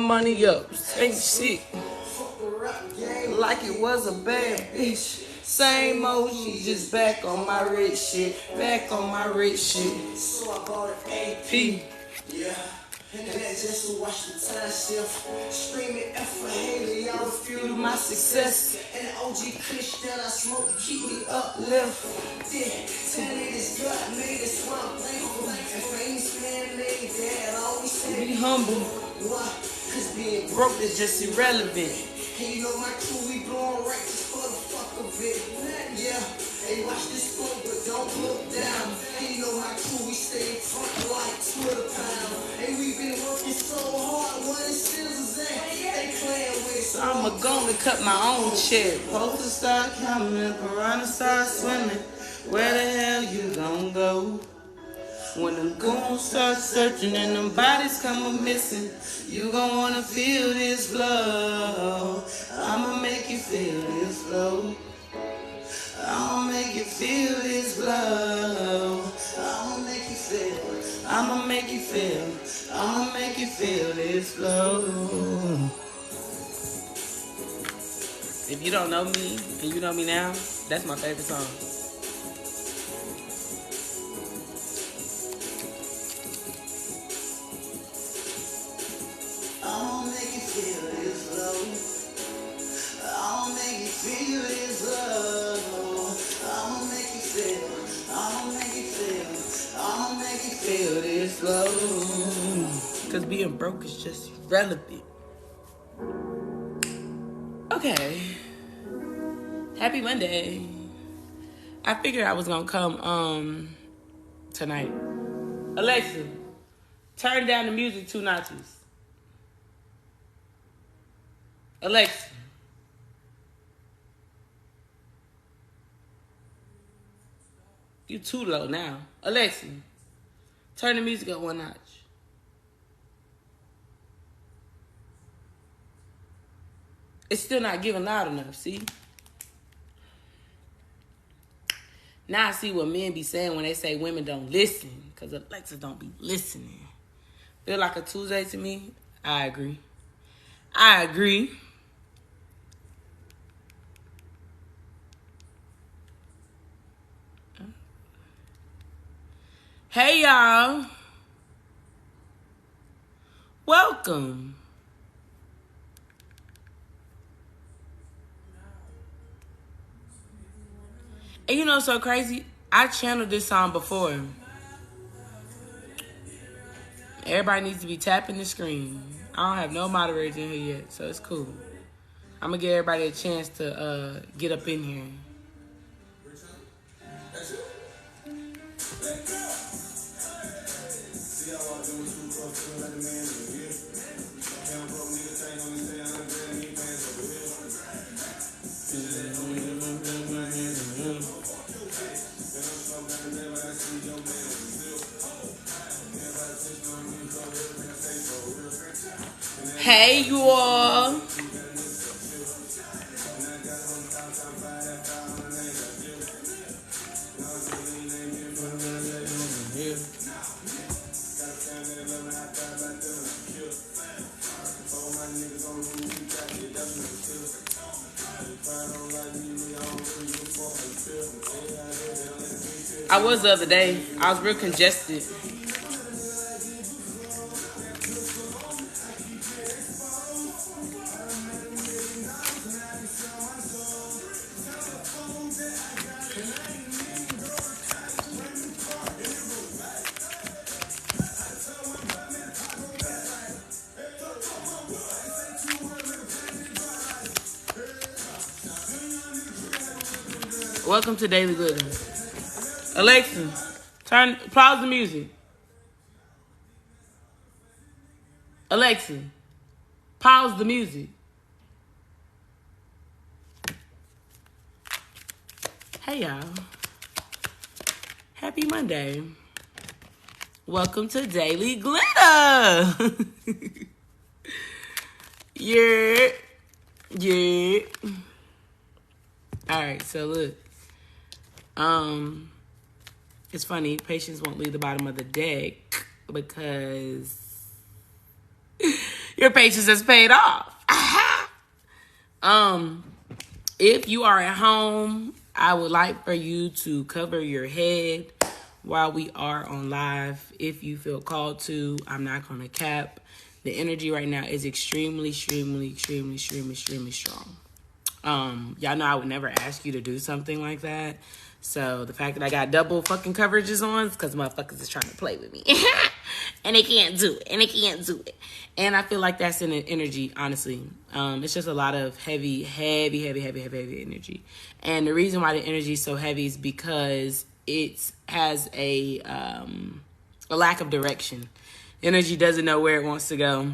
money up. Ain't shit. Like it was a bad bitch. Same old shit, just back on my rich shit. Back on my rich shit. So I bought an AP. Yeah. And that just to watch the time shift. Screaming F for Haley, y'all fuel my success. And the OG Kush that I smoke keep me uplift. Yeah, telling this God made this one thankful. And famous man made dad always said be humble. Why? Cause being broke is just irrelevant. And you know my crew, we blowing right just for the fuck of it. Yeah, hey, watch this phone, but don't look down. And you know my crew, we stay in front like Twitter pound. And we been working so hard, what it still is that they playing with. So I'ma go and cut my own check. Posters start coming, piranha start swimming. Where the hell you gon' go? When them goons start searching and them bodies come missing, you gon' wanna feel this flow. I'ma make you feel this flow. I'ma make you feel this flow. I'ma make you feel. I'ma make you feel. I'ma make you feel this flow. If you don't know me and you know me now, that's my favorite song. Because being broke is just irrelevant. Okay. Happy Monday. I figured I was going to come tonight. Alexa, turn down the music 2 notches. Alexa. You too low now. Alexa, turn the music up 1 notch. It's still not giving loud enough, see? Now I see what men be saying when they say women don't listen. Because Alexa don't be listening. Feel like a Tuesday to me? I agree. I agree. Hey, y'all. Welcome. And you know what's so crazy? I channeled this song before. Everybody needs to be tapping the screen. I don't have no moderators in here yet, so it's cool. I'm going to give everybody a chance to get up in here. Hey, you all. I was the other day. I was real congested. Welcome to Daily Glitter. Alexa, pause the music. Alexa, pause the music. Hey, y'all. Happy Monday. Welcome to Daily Glitter. Yeah. All right, so look. It's funny. Patience won't leave the bottom of the deck because Your patience has paid off. If you are at home, I would like for you to cover your head while we are on live. If you feel called to, I'm not going to cap. The energy right now is extremely strong. Y'all know I would never ask you to do something like that. So the fact that I got double fucking coverages on is because motherfuckers is trying to play with me. And they can't do it. And I feel like that's in the energy, honestly. It's just a lot of heavy energy. And the reason why the energy is so heavy is because it has a lack of direction. Energy doesn't know where it wants to go.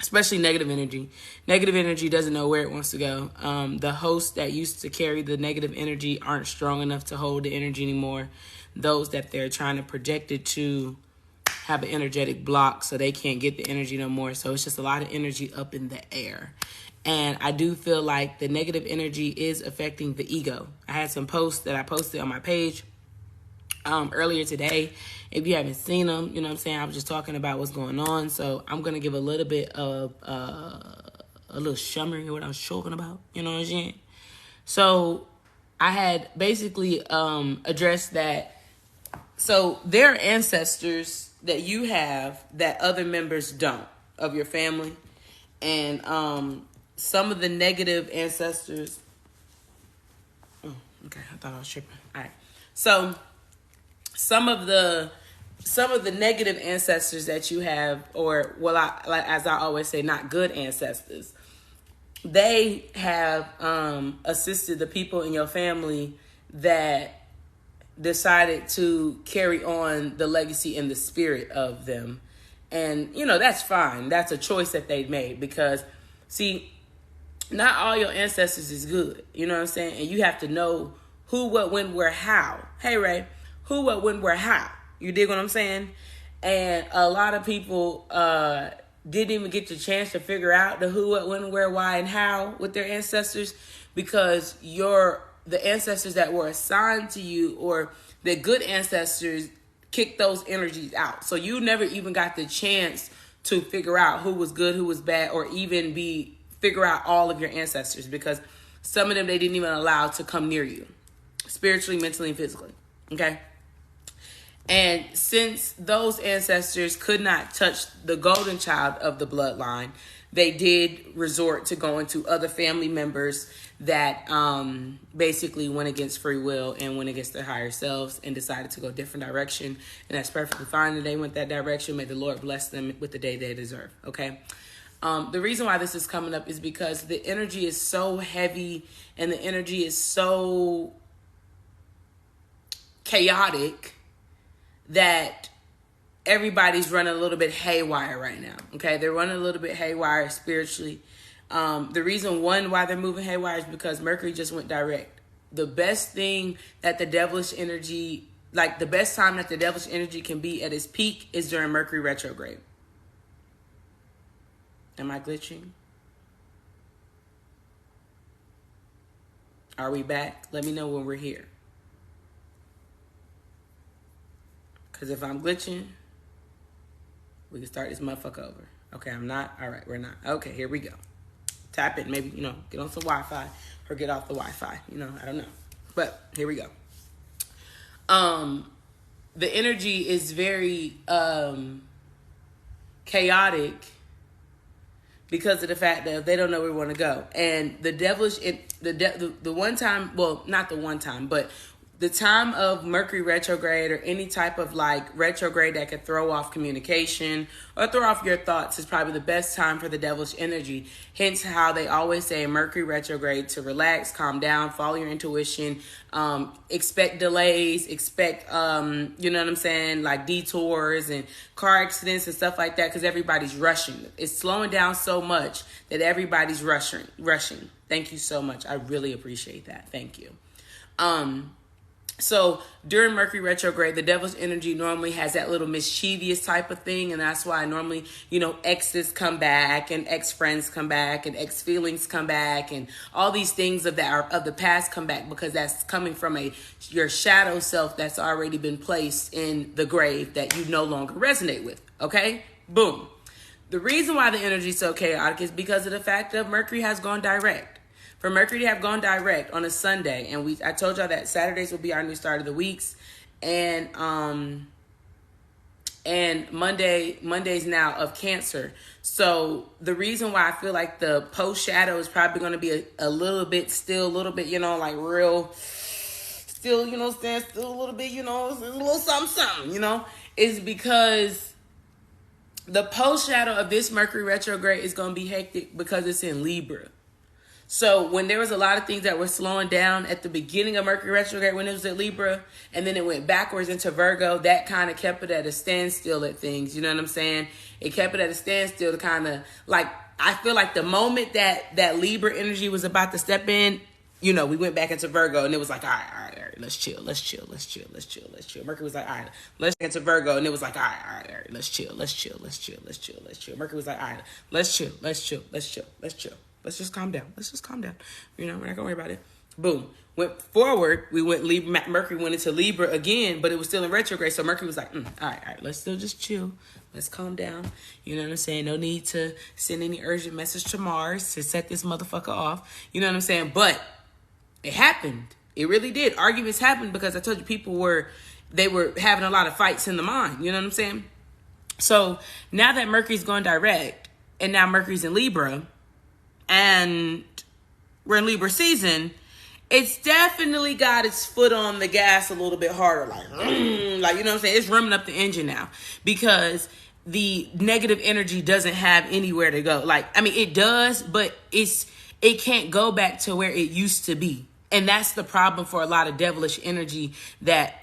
Especially negative energy. Negative energy doesn't know where it wants to go. The hosts that used to carry the negative energy aren't strong enough to hold the energy anymore. Those that they're trying to project it to have an energetic block, so they can't get the energy no more. So it's just a lot of energy up in the air. And I do feel like the negative energy is affecting the ego. I had some posts that I posted on my page earlier today. If you haven't seen them, you know what I'm saying, I was just talking about what's going on. So I'm going to give a little bit of a little summary of what I was talking about. You know what I'm saying? So I had basically addressed that. So there are ancestors that you have that other members don't of your family. And some of the negative ancestors. Oh, okay, I thought I was tripping. All right. So some of the negative ancestors that you have, or as I always say, not good ancestors, they have assisted the people in your family that decided to carry on the legacy and the spirit of them. And, you know, that's fine. That's a choice that they made because, see, not all your ancestors is good. You know what I'm saying? And you have to know who, what, when, where, how. Hey, Ray. Who, what, when, where, how. You dig what I'm saying? And a lot of people didn't even get the chance to figure out the who, what, when, where, why, and how with their ancestors because the ancestors that were assigned to you or the good ancestors kicked those energies out. So you never even got the chance to figure out who was good, who was bad, or even figure out all of your ancestors because some of them they didn't even allow to come near you spiritually, mentally, and physically. Okay? And since those ancestors could not touch the golden child of the bloodline, they did resort to going to other family members that basically went against free will and went against their higher selves and decided to go a different direction. And that's perfectly fine that they went that direction. May the Lord bless them with the day they deserve. Okay. The reason why this is coming up is because the energy is so heavy and the energy is so chaotic that everybody's running a little bit haywire right now. Okay, they're running a little bit haywire spiritually. The reason why they're moving haywire is because Mercury just went direct. The best thing that the devilish energy, like the best time that the devilish energy can be at its peak is during Mercury retrograde. Am I glitching? Are we back? Let me know when we're here. Because if I'm glitching, we can start this motherfucker over. Okay, I'm not. All right, we're not. Okay, here we go. Tap it. Maybe, get on some Wi-Fi or get off the Wi-Fi. I don't know. But here we go. The energy is very chaotic because of the fact that they don't know where we want to go. And the devilish, the one time, well, not the one time, but the time of Mercury retrograde or any type of retrograde that could throw off communication or throw off your thoughts is probably the best time for the devilish energy. Hence how they always say Mercury retrograde to relax, calm down, follow your intuition, expect delays, expect, you know what I'm saying, like detours and car accidents and stuff like that because everybody's rushing. It's slowing down so much that everybody's rushing. Thank you so much. I really appreciate that. Thank you. So during Mercury retrograde, the devil's energy normally has that little mischievous type of thing. And that's why normally, exes come back and ex-friends come back and ex-feelings come back and all these things of the past come back because that's coming from your shadow self that's already been placed in the grave that you no longer resonate with. Okay? Boom. The reason why the energy is so chaotic is because of the fact that Mercury has gone direct. For Mercury to have gone direct on a Sunday, and I told y'all that Saturdays will be our new start of the weeks, and Mondays now of Cancer. So the reason why I feel like the post shadow is probably going to be a little bit, like real, still, still a little bit, a little something, is because the post shadow of this Mercury retrograde is going to be hectic because it's in Libra. So when there was a lot of things that were slowing down at the beginning of Mercury retrograde when it was at Libra, and then it went backwards into Virgo, that kind of kept it at a standstill at things. You know what I'm saying? It kept it at a standstill to kind of like, I feel like the moment that Libra energy was about to step in, we went back into Virgo, and it was like, all right, let's chill. Mercury was like, all right, let's get into Virgo, and it was like, all right, let's chill. Mercury was like, all right, let's chill. Let's just calm down. We're not going to worry about it. Boom. Went forward. Mercury went into Libra again, but it was still in retrograde. So Mercury was like, all right, let's still just chill. Let's calm down. You know what I'm saying? No need to send any urgent message to Mars to set this motherfucker off. You know what I'm saying? But it happened. It really did. Arguments happened because I told you people were having a lot of fights in the mind. You know what I'm saying? So now that Mercury's gone direct, and now Mercury's in Libra, and we're in Libra season, it's definitely got its foot on the gas a little bit harder. Like, you know what I'm saying? It's revving up the engine now because the negative energy doesn't have anywhere to go. It does, but it can't go back to where it used to be. And that's the problem for a lot of devilish energy that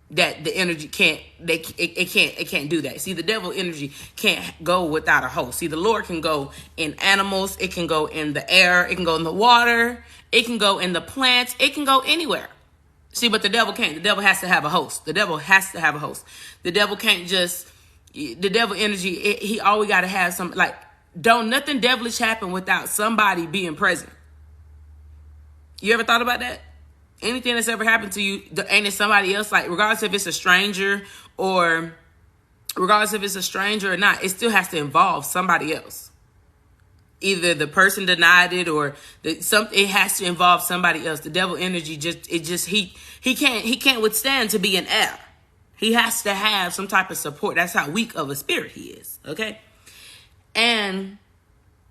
the energy it can't do that. See, the devil energy can't go without a host. See, the Lord can go in animals, it can go in the air, it can go in the water, it can go in the plants, it can go anywhere. See, but the devil can't. The devil has to have a host. The devil can't just, the devil energy, he always got to have some, don't nothing devilish happen without somebody being present. You ever thought about that? Anything that's ever happened to you, ain't it somebody else? Regardless if it's a stranger or not, it still has to involve somebody else. Either the person denied it or it has to involve somebody else. The devil energy he can't withstand to be in air. He has to have some type of support. That's how weak of a spirit he is. Okay. And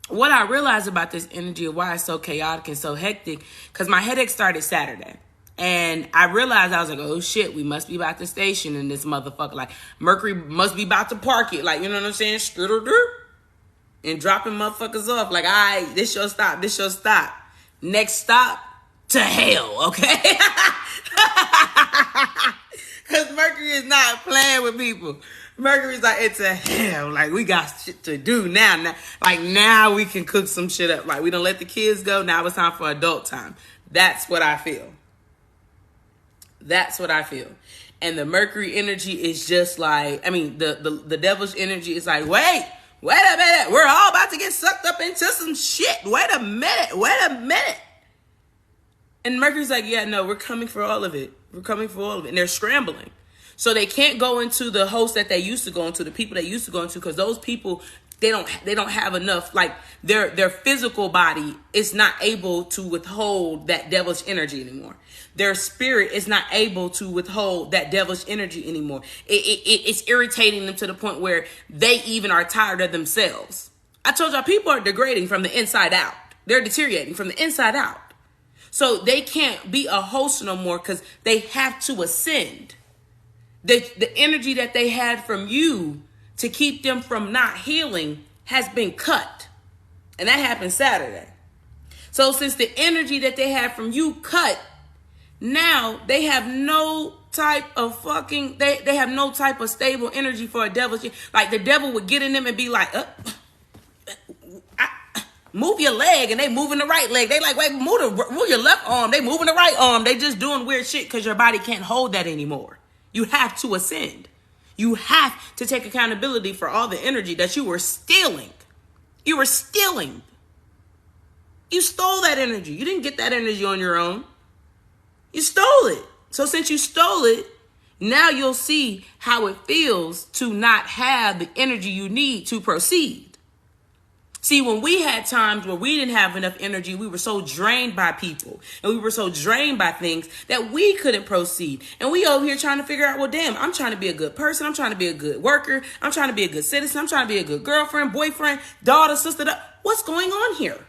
what I realized about this energy and why it's so chaotic and so hectic, because my headache started Saturday. And I realized, I was like, oh shit, we must be about to station in this motherfucker. Mercury must be about to park it. You know what I'm saying? And dropping motherfuckers off. All right, this your stop. Next stop, to hell, okay? Because Mercury is not playing with people. Mercury's like, it's a hell. We got shit to do now. Now we can cook some shit up. We don't let the kids go. Now it's time for adult time. That's what I feel. And the Mercury energy is just the devil's energy is like, wait a minute. We're all about to get sucked up into some shit. Wait a minute. And Mercury's like, yeah, no, we're coming for all of it. And they're scrambling. So they can't go into the host that they used to go into, the people they used to go into, because those people, they don't have enough, their physical body is not able to withhold that devilish energy anymore. Their spirit is not able to withhold that devilish energy anymore. It's irritating them to the point where they even are tired of themselves. I told y'all, people are degrading from the inside out. They're deteriorating from the inside out. So they can't be a host no more because they have to ascend. The energy that they had from you to keep them from not healing has been cut. And that happened Saturday. So since the energy that they had from you cut, now they have no type of they have no type of stable energy for a devil. The devil would get in them and be like, move your leg, and they moving the right leg. They wait, move your left arm. They moving the right arm. They just doing weird shit because your body can't hold that anymore. You have to ascend. You have to take accountability for all the energy that you were stealing. You were stealing. You stole that energy. You didn't get that energy on your own. You stole it. So since you stole it, Now you'll see how it feels to not have the energy you need to proceed. See, when we had times where we didn't have enough energy, we were so drained by people and we were so drained by things that we couldn't proceed. And we over here trying to figure out, well, damn, I'm trying to be a good person. I'm trying to be a good worker. I'm trying to be a good citizen. I'm trying to be a good girlfriend, boyfriend, daughter, sister. What's going on here?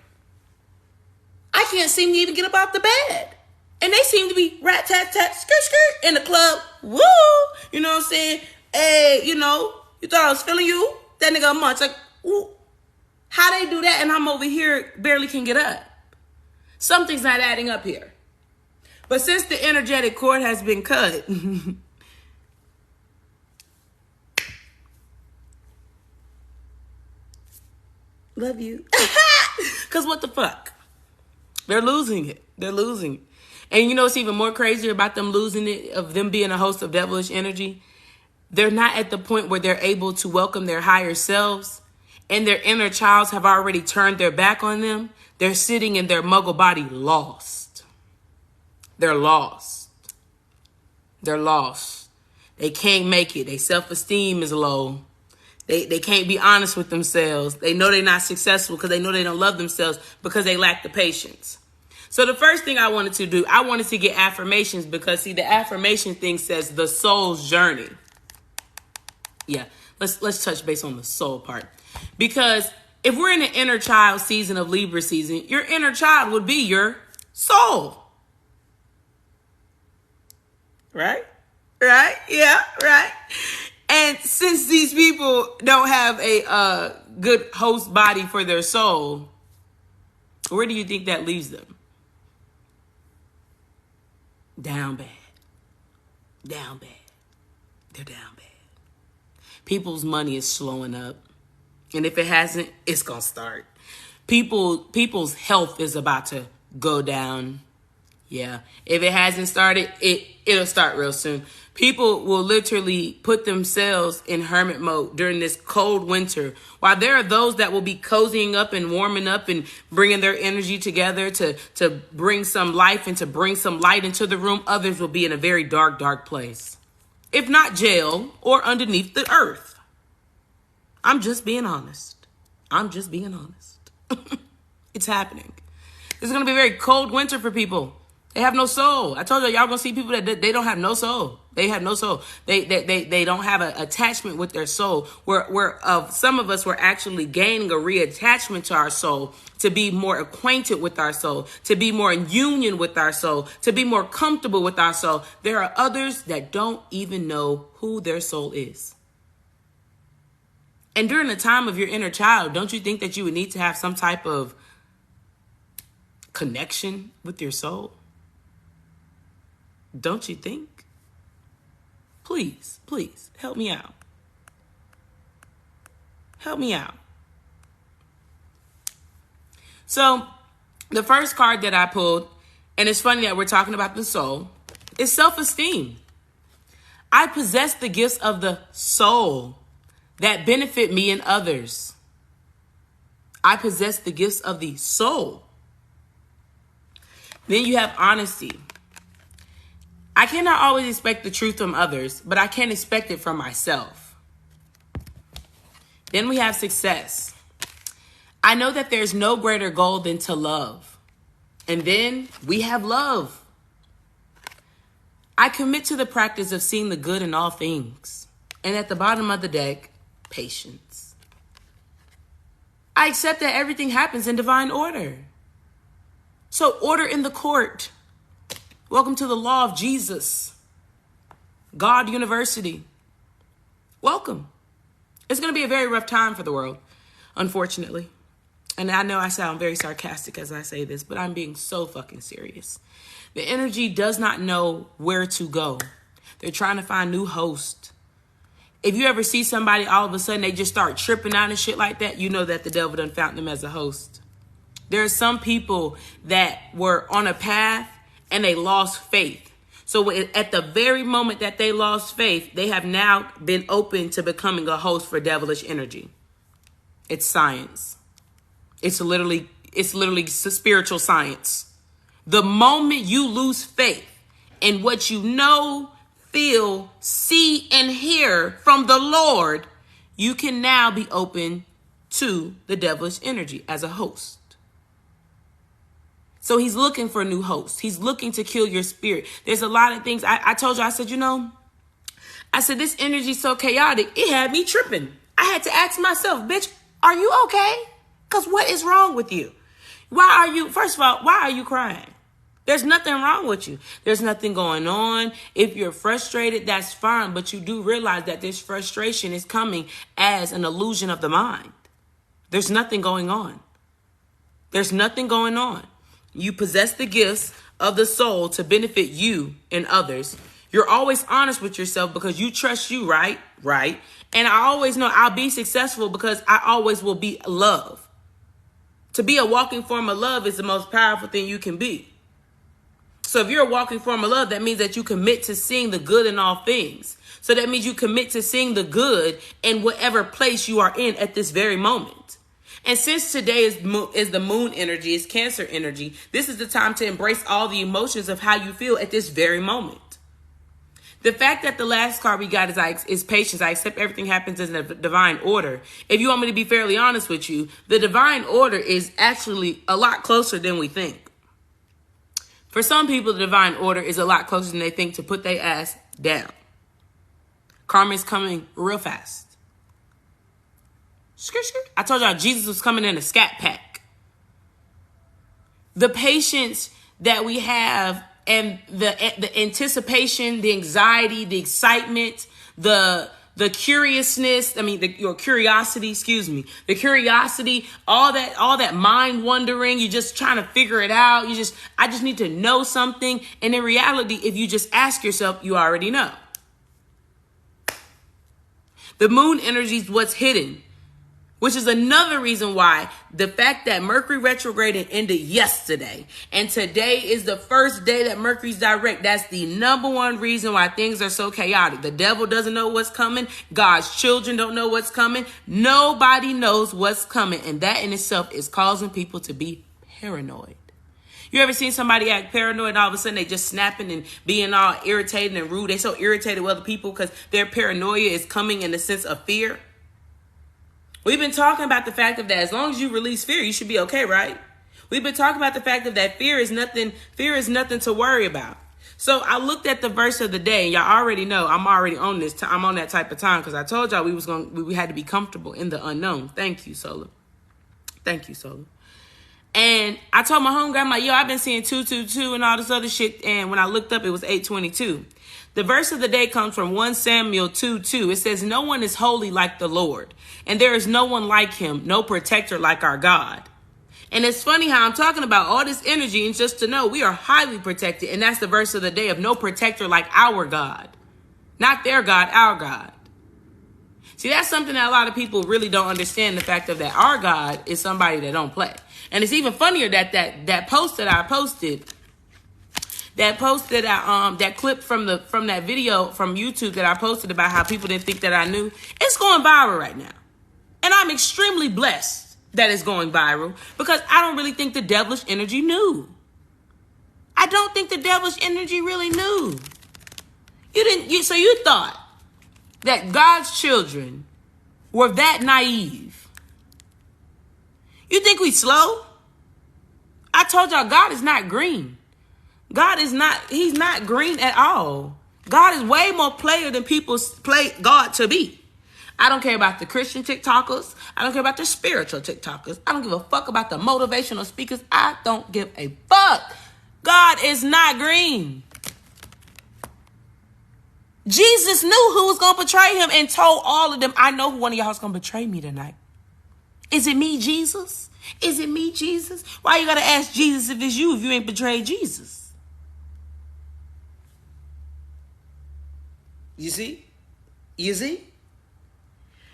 I can't seem to even get up out the bed. And they seem to be rat, tat, tat, skirt, skirt in the club. Woo! You know what I'm saying? Hey, you know, you thought I was feeling you? That nigga a munch. Like, ooh. How they do that and I'm over here barely can get up? Something's not adding up here. But since the energetic cord has been cut, love you. Because what the fuck? They're losing it. They're losing it. And you know what's even more crazy about them losing it, of them being a host of devilish energy? They're not at the point where they're able to welcome their higher selves. And their inner childs have already turned their back on them. They're sitting in their muggle body lost. They're lost. They're lost. They can't make it. Their self-esteem is low. They can't be honest with themselves. They know they're not successful because they know they don't love themselves because they lack the patience. So the first thing I wanted to do, I wanted to get affirmations because, see, the affirmation thing says the soul's journey. Yeah, let's touch base on the soul part. Because if we're in the inner child season of Libra season, your inner child would be your soul. Right? Right? Yeah, right. And since these people don't have a good host body for their soul, where do you think that leaves them? Down bad. Down bad. They're down bad. People's money is slowing up. And if it hasn't, it's going to start. People's health is about to go down. Yeah. If it hasn't started, it'll start real soon. People will literally put themselves in hermit mode during this cold winter. While there are those that will be cozying up and warming up and bringing their energy together to bring some life and to bring some light into the room, others will be in a very dark, dark place. If not jail or underneath the earth. I'm just being honest. I'm just being honest. It's happening. It's going to be a very cold winter for people. They have no soul. I told y'all going to see people that they don't have no soul. They have no soul. They don't have an attachment with their soul. Some of us were actually gaining a reattachment to our soul, to be more acquainted with our soul, to be more in union with our soul, to be more comfortable with our soul. There are others that don't even know who their soul is. And during the time of your inner child, don't you think that you would need to have some type of connection with your soul? Don't you think? Please, please, help me out. Help me out. So, the first card that I pulled, and it's funny that we're talking about the soul, is self-esteem. I possess the gifts of the soul that benefit me and others. I possess the gifts of the soul. Then you have honesty. I cannot always expect the truth from others, but I can expect it from myself. Then we have success. I know that there's no greater goal than to love. And then we have love. I commit to the practice of seeing the good in all things. And at the bottom of the deck, patience. I accept that everything happens in divine order. So order in the court. Welcome to the law of Jesus. God University. Welcome. It's going to be a very rough time for the world, unfortunately. And I know I sound very sarcastic as I say this, but I'm being so fucking serious. The energy does not know where to go. They're trying to find new hosts. If you ever see somebody, all of a sudden, they just start tripping out and shit like that, you know that the devil done found them as a host. There are some people that were on a path and they lost faith. So at the very moment that they lost faith, they have now been open to becoming a host for devilish energy. It's science. It's literally spiritual science. The moment you lose faith in what you know, feel, see, and hear from the Lord, you can now be open to the devilish energy as a host. So he's looking for new hosts. He's looking to kill your spirit. There's a lot of things. I told you, I said, this energy's so chaotic, it had me tripping. I had to ask myself, bitch, are you okay? Because what is wrong with you? First of all, why are you crying? There's nothing wrong with you. There's nothing going on. If you're frustrated, that's fine. But you do realize that this frustration is coming as an illusion of the mind. There's nothing going on. There's nothing going on. You possess the gifts of the soul to benefit you and others. You're always honest with yourself because you trust you, right? Right. And I always know I'll be successful because I always will be love. To be a walking form of love is the most powerful thing you can be. So if you're a walking form of love, that means that you commit to seeing the good in all things. So that means you commit to seeing the good in whatever place you are in at this very moment. And since today is the moon energy, is Cancer energy, this is the time to embrace all the emotions of how you feel at this very moment. The fact that the last card we got is patience. I accept everything happens in a divine order. If you want me to be fairly honest with you, the divine order is actually a lot closer than we think. For some people, the divine order is a lot closer than they think to put their ass down. Karma is coming real fast. I told y'all Jesus was coming in a scat pack. The patience that we have and the anticipation, the anxiety, the excitement, the curiousness, your curiosity, the curiosity, all that mind wondering, you're just trying to figure it out. I just need to know something. And in reality, if you just ask yourself, you already know. The moon energy is what's hidden, which is another reason why the fact that Mercury retrograded ended yesterday and today is the first day that Mercury's direct. That's the number one reason why things are so chaotic. The devil doesn't know what's coming. God's children don't know what's coming. Nobody knows what's coming. And that in itself is causing people to be paranoid. You ever seen somebody act paranoid and all of a sudden they just snapping and being all irritated and rude? They so irritated with other people because their paranoia is coming in the sense of fear. We've been talking about the fact of that as long as you release fear, you should be okay, right? We've been talking about the fact of that fear is nothing to worry about. So I looked at the verse of the day. Y'all already know I'm already on this. I'm on that type of time because I told y'all we had to be comfortable in the unknown. Thank you, Solar. Thank you, Solar. And I told my homegirl, I've been seeing 222 and all this other shit. And when I looked up, it was 822. The verse of the day comes from 1 Samuel 2:2. It says, no one is holy like the Lord, and there is no one like him, no protector like our God. And it's funny how I'm talking about all this energy, and just to know we are highly protected. And that's the verse of the day of no protector like our God. Not their God, our God. See, that's something that a lot of people really don't understand, the fact of that our God is somebody that don't play. And it's even funnier that post that I posted, that clip from that video from YouTube that I posted about how people didn't think that I knew, it's going viral right now. And I'm extremely blessed that it's going viral because I don't really think the devilish energy knew. I don't think the devilish energy really knew. So you thought that God's children were that naive. You think we slow? I told y'all God is not green. He's not green at all. God is way more player than people play God to be. I don't care about the Christian TikTokers. I don't care about the spiritual TikTokers. I don't give a fuck about the motivational speakers. I don't give a fuck. God is not green. Jesus knew who was going to betray him and told all of them, I know who one of y'all is going to betray me tonight. Is it me, Jesus? Is it me, Jesus? Why you got to ask Jesus if it's you if you ain't betrayed Jesus? You see? You see?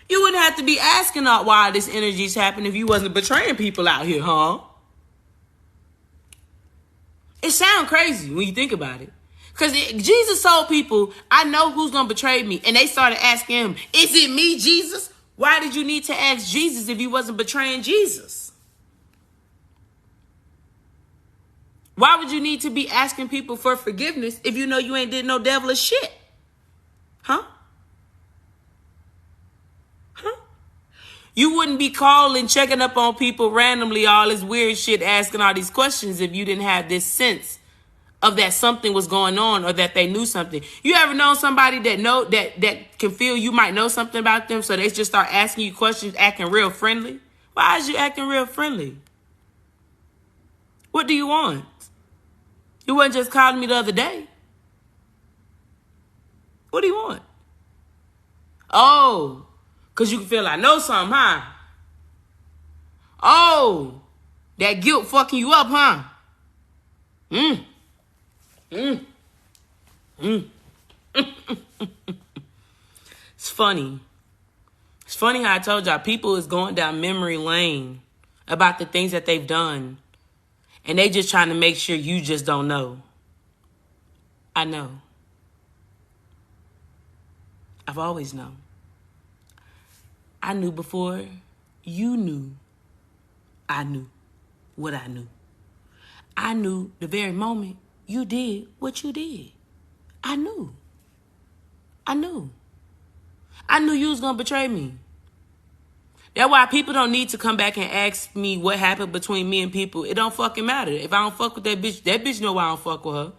You wouldn't have to be asking out why this energy is happening if you wasn't betraying people out here, huh? It sounds crazy when you think about it. Because Jesus told people, I know who's going to betray me. And they started asking him, is it me, Jesus? Why did you need to ask Jesus if you wasn't betraying Jesus? Why would you need to be asking people for forgiveness if you know you ain't did no devilish shit? You wouldn't be calling, checking up on people randomly, all this weird shit, asking all these questions if you didn't have this sense of that something was going on or that they knew something. You ever know somebody that can feel you might know something about them, so they just start asking you questions, acting real friendly? Why is you acting real friendly? What do you want? You wasn't just calling me the other day. What do you want? Oh, because you can feel I know something, huh? Oh, that guilt fucking you up, huh? It's funny. It's funny how I told y'all people is going down memory lane about the things that they've done. And they just trying to make sure you just don't know. I know. I've always known. I knew before you knew. I knew what I knew. I knew the very moment you did what you did. I knew. I knew. I knew you was going to betray me. That's why people don't need to come back and ask me what happened between me and people. It don't fucking matter. If I don't fuck with that bitch know why I don't fuck with her.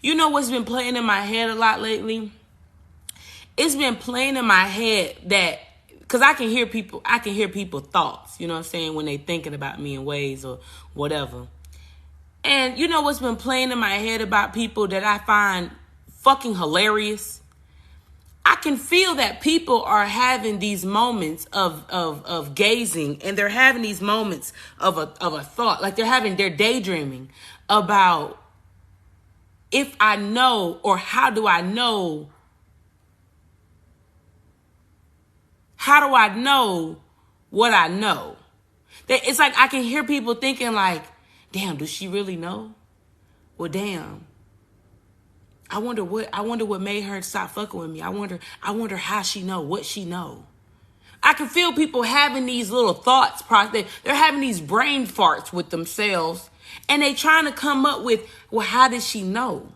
You know what's been playing in my head a lot lately? It's been playing in my head that, because I can hear people thoughts, you know what I'm saying, when they thinking about me in ways or whatever. And you know what's been playing in my head about people that I find fucking hilarious? I can feel that people are having these moments of gazing, and they're having these moments of a thought, like they're daydreaming about if I know, or how do I know what I know? It's like I can hear people thinking like, damn, does she really know? Well, damn. I wonder what made her stop fucking with me. I wonder how she know, what she know. I can feel people having these little thoughts. They're having these brain farts with themselves, and they trying to come up with, well, how did she know?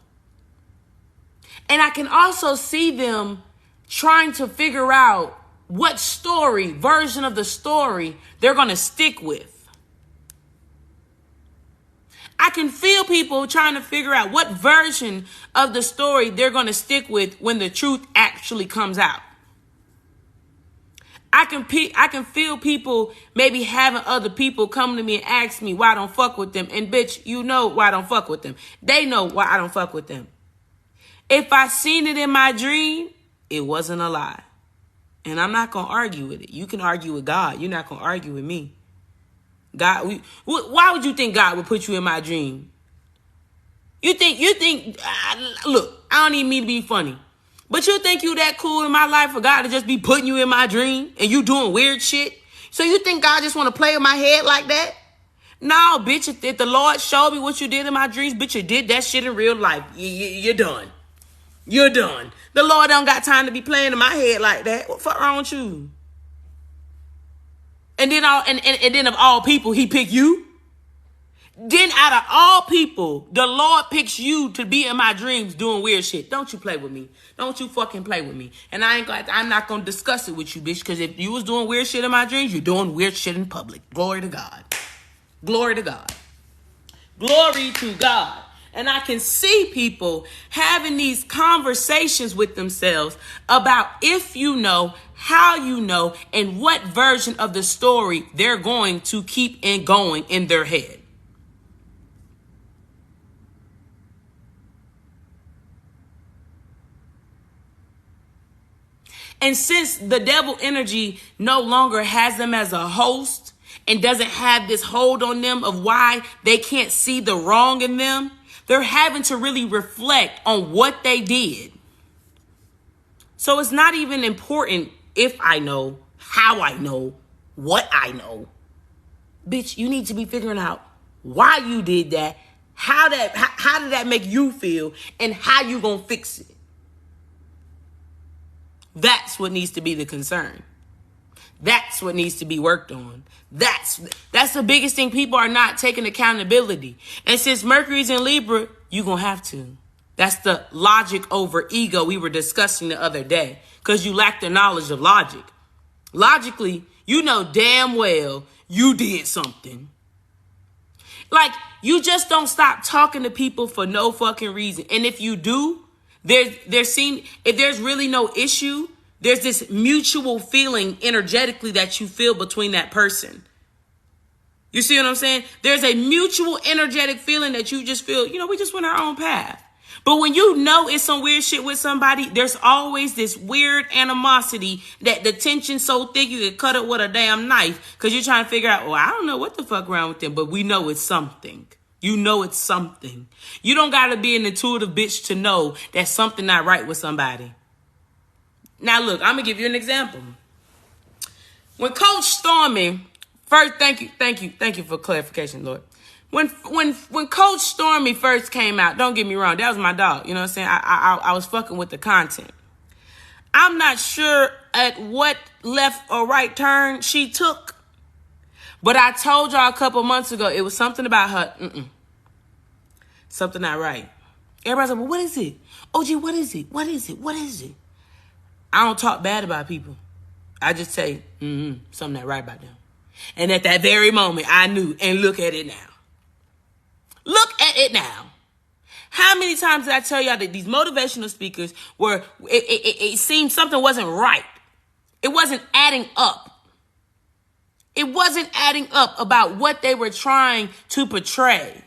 And I can also see them trying to figure out what version of the story they're going to stick with. I can feel people trying to figure out what version of the story they're going to stick with when the truth actually comes out. I can feel people maybe having other people come to me and ask me why I don't fuck with them. And bitch, you know why I don't fuck with them. They know why I don't fuck with them. If I seen it in my dream, it wasn't a lie. And I'm not going to argue with it. You can argue with God. You're not going to argue with me. God, why would you think God would put you in my dream? You think, look, I don't even mean to be funny, but you think you that cool in my life for God to just be putting you in my dream and you doing weird shit? So you think God just want to play in my head like that? No, bitch, if the Lord showed me what you did in my dreams, bitch, you did that shit in real life. You're done. You're done. The Lord don't got time to be playing in my head like that. What the fuck wrong with you? And then then of all people, he picked you. Then out of all people, the Lord picks you to be in my dreams doing weird shit. Don't you play with me. Don't you fucking play with me. And I'm not going to discuss it with you, bitch, because if you was doing weird shit in my dreams, you're doing weird shit in public. Glory to God. Glory to God. Glory to God. And I can see people having these conversations with themselves about if you know, how you know, and what version of the story they're going to keep going in their head. And since the devil energy no longer has them as a host and doesn't have this hold on them of why they can't see the wrong in them, they're having to really reflect on what they did. So it's not even important if I know, how I know, what I know. Bitch, you need to be figuring out why you did that, how did that make you feel, and how you gonna fix it. That's what needs to be the concern. That's what needs to be worked on. That's the biggest thing. People are not taking accountability. And since Mercury's in Libra, you're going to have to. That's the logic over ego we were discussing the other day. because you lack the knowledge of logic. Logically, you know damn well you did something. Like, you just don't stop talking to people for no fucking reason. And if you do, if there's really no issue, there's this mutual feeling energetically that you feel between that person. You see what I'm saying? There's a mutual energetic feeling that you just feel, we just went our own path. But when you know it's some weird shit with somebody, there's always this weird animosity that the tension's so thick you can cut it with a damn knife because you're trying to figure out, I don't know what the fuck wrong with them, but we know it's something. You know it's something. You don't got to be an intuitive bitch to know that something not right with somebody. Now, look, I'm going to give you an example. When Coach Stormy, first, thank you for clarification, Lord. When Coach Stormy first came out, don't get me wrong, that was my dog. You know what I'm saying? I was fucking with the content. I'm not sure at what left or right turn she took, but I told y'all a couple months ago it was something about her. Something not right. Everybody's like, well, what is it? OG, what is it? What is it? What is it? I don't talk bad about people. I just say, something not right about them. And at that very moment, I knew, and look at it now. Look at it now. How many times did I tell y'all that these motivational speakers were, it seemed something wasn't right. It wasn't adding up. It wasn't adding up about what they were trying to portray.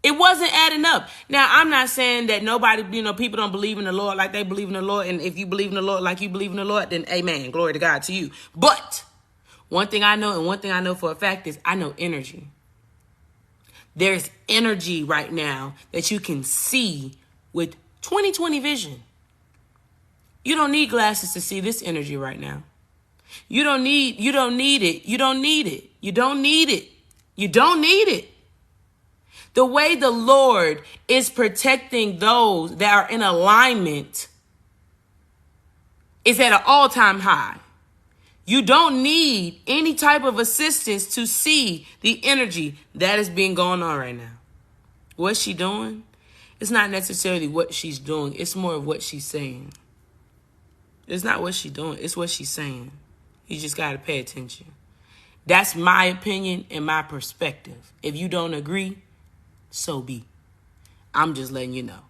It wasn't adding up. Now, I'm not saying that nobody, people don't believe in the Lord like they believe in the Lord. And if you believe in the Lord like you believe in the Lord, then amen. Glory to God to you. But one thing I know, and one thing I know for a fact is I know energy. There's energy right now that you can see with 20/20 vision. You don't need glasses to see this energy right now. You don't need it. You don't need it. You don't need it. You don't need it. The way the Lord is protecting those that are in alignment is at an all-time high. You don't need any type of assistance to see the energy that is being going on right now. What's she doing? It's not necessarily what she's doing. It's more of what she's saying. It's not what she's doing. It's what she's saying. You just got to pay attention. That's my opinion and my perspective. If you don't agree, so be. I'm just letting you know.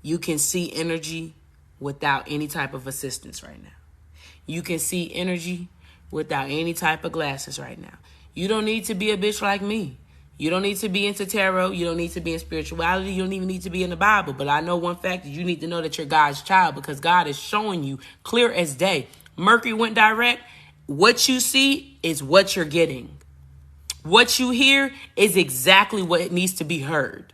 You can see energy without any type of assistance right now. You can see energy without any type of glasses right now. You don't need to be a bitch like me. You don't need to be into tarot. You don't need to be in spirituality. You don't even need to be in the Bible. But I know one fact, you need to know that you're God's child because God is showing you clear as day. Mercury went direct. What you see is what you're getting. What you hear is exactly what needs to be heard.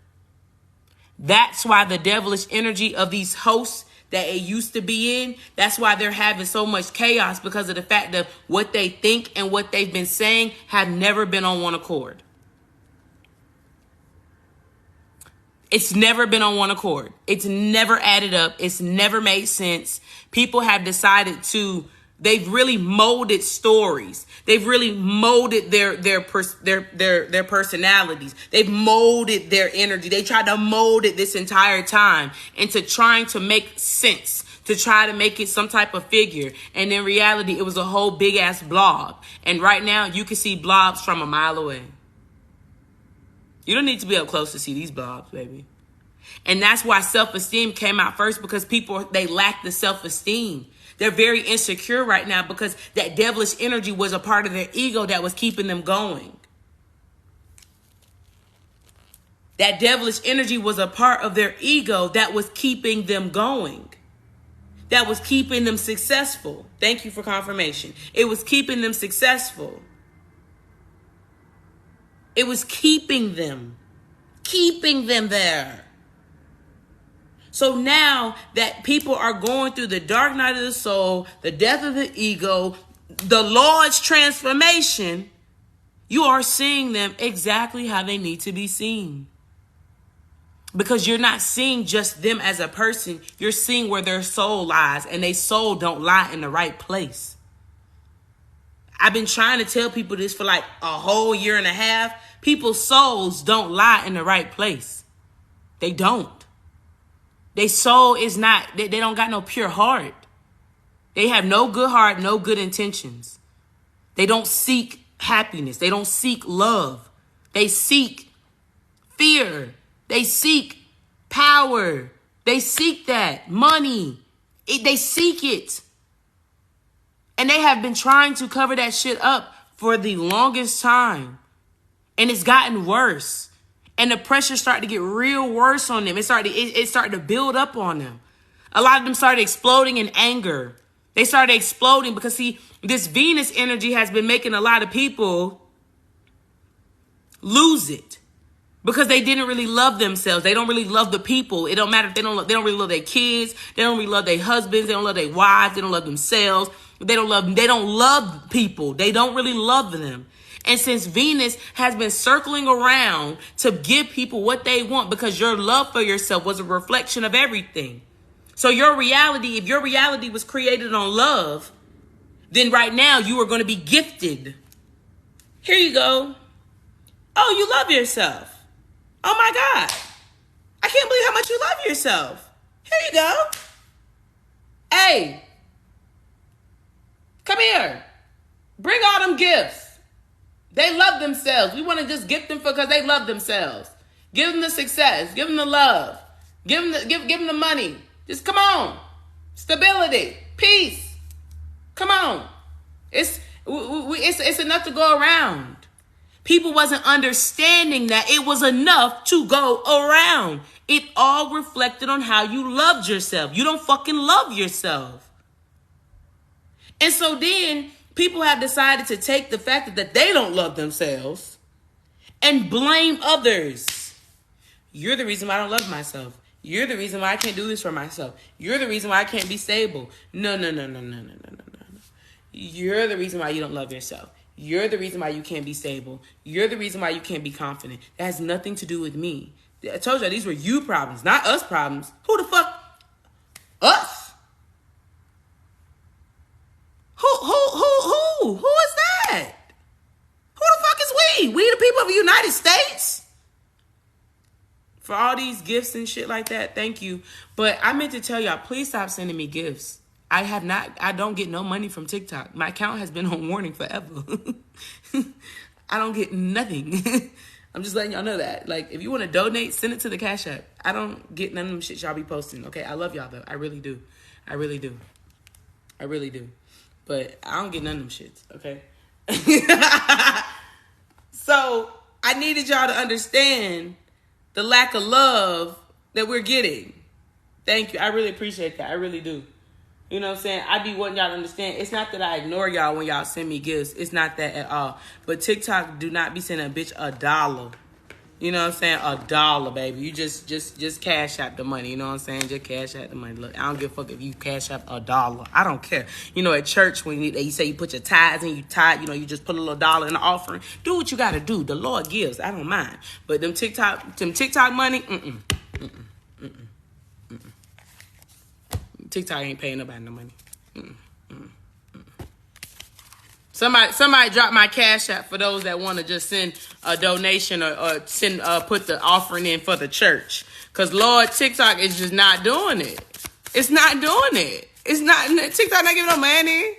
That's why the devilish energy of these hosts that it used to be in, that's why they're having so much chaos because of the fact that what they think and what they've been saying have never been on one accord. It's never been on one accord. It's never added up. It's never made sense. People have decided they've really molded stories. They've really molded their personalities. They've molded their energy. They tried to mold it this entire time into trying to make sense, to try to make it some type of figure. And in reality, it was a whole big ass blob. And right now you can see blobs from a mile away. You don't need to be up close to see these blobs, baby. And that's why self-esteem came out first, because people, they lack the self-esteem. They're very insecure right now because that devilish energy was a part of their ego that was keeping them going. That devilish energy was a part of their ego that was keeping them going. That was keeping them successful. Thank you for confirmation. It was keeping them successful. It was keeping them there. So now that people are going through the dark night of the soul, the death of the ego, the Lord's transformation, you are seeing them exactly how they need to be seen. Because you're not seeing just them as a person. You're seeing where their soul lies, and their soul don't lie in the right place. I've been trying to tell people this for like a whole year and a half. People's souls don't lie in the right place. They don't. Their soul is not, they don't got no pure heart. They have no good heart, no good intentions. They don't seek happiness. They don't seek love. They seek fear. They seek power. They seek that money. They seek it. And they have been trying to cover that shit up for the longest time. And it's gotten worse. And the pressure started to get real worse on them. It started to build up on them. A lot of them started exploding in anger. They started exploding because, see, this Venus energy has been making a lot of people lose it because they didn't really love themselves. They don't really love the people. It don't matter if they don't really love their kids. They don't really love their husbands. They don't love their wives. They don't love themselves. They don't love people. They don't really love them. And since Venus has been circling around to give people what they want, because your love for yourself was a reflection of everything. So your reality, if your reality was created on love, then right now you are going to be gifted. Here you go. Oh, you love yourself. Oh my God. I can't believe how much you love yourself. Here you go. Hey, come here. Bring all them gifts. They love themselves. We want to just gift them because they love themselves. Give them the success. Give them the love. Give them the money. Just come on. Stability. Peace. Come on. It's enough to go around. People wasn't understanding that it was enough to go around. It all reflected on how you loved yourself. You don't fucking love yourself. And so then people have decided to take the fact that they don't love themselves and blame others. You're the reason why I don't love myself. You're the reason why I can't do this for myself. You're the reason why I can't be stable. No. You're the reason why you don't love yourself. You're the reason why you can't be stable. You're the reason why you can't be confident. That has nothing to do with me. I told you these were you problems, not us problems. Who the fuck? Us. Who is that? Who the fuck is we? We the people of the United States? For all these gifts and shit like that, thank you. But I meant to tell y'all, please stop sending me gifts. I don't get no money from TikTok. My account has been on warning forever. I don't get nothing. I'm just letting y'all know that. Like, if you want to donate, send it to the Cash App. I don't get none of them shit y'all be posting, okay? I love y'all, though. I really do. I really do. I really do. But I don't get none of them shits, okay? So I needed y'all to understand the lack of love that we're getting. Thank you. I really appreciate that. I really do. You know what I'm saying? I be wanting y'all to understand. It's not that I ignore y'all when y'all send me gifts. It's not that at all. But TikTok do not be sending a bitch $1. You know what I'm saying? $1, baby. You just cash out the money. You know what I'm saying? Just cash out the money. Look, I don't give a fuck if you cash out $1. I don't care. You know, at church when you say you put your tithes in, you just put a little dollar in the offering. Do what you got to do. The Lord gives. I don't mind. But them TikTok money, TikTok ain't paying nobody no money. Somebody drop my Cash App for those that want to just send a donation or send put the offering in for the church. Cause Lord, TikTok is just not doing it. It's not doing it. It's not TikTok not giving no money.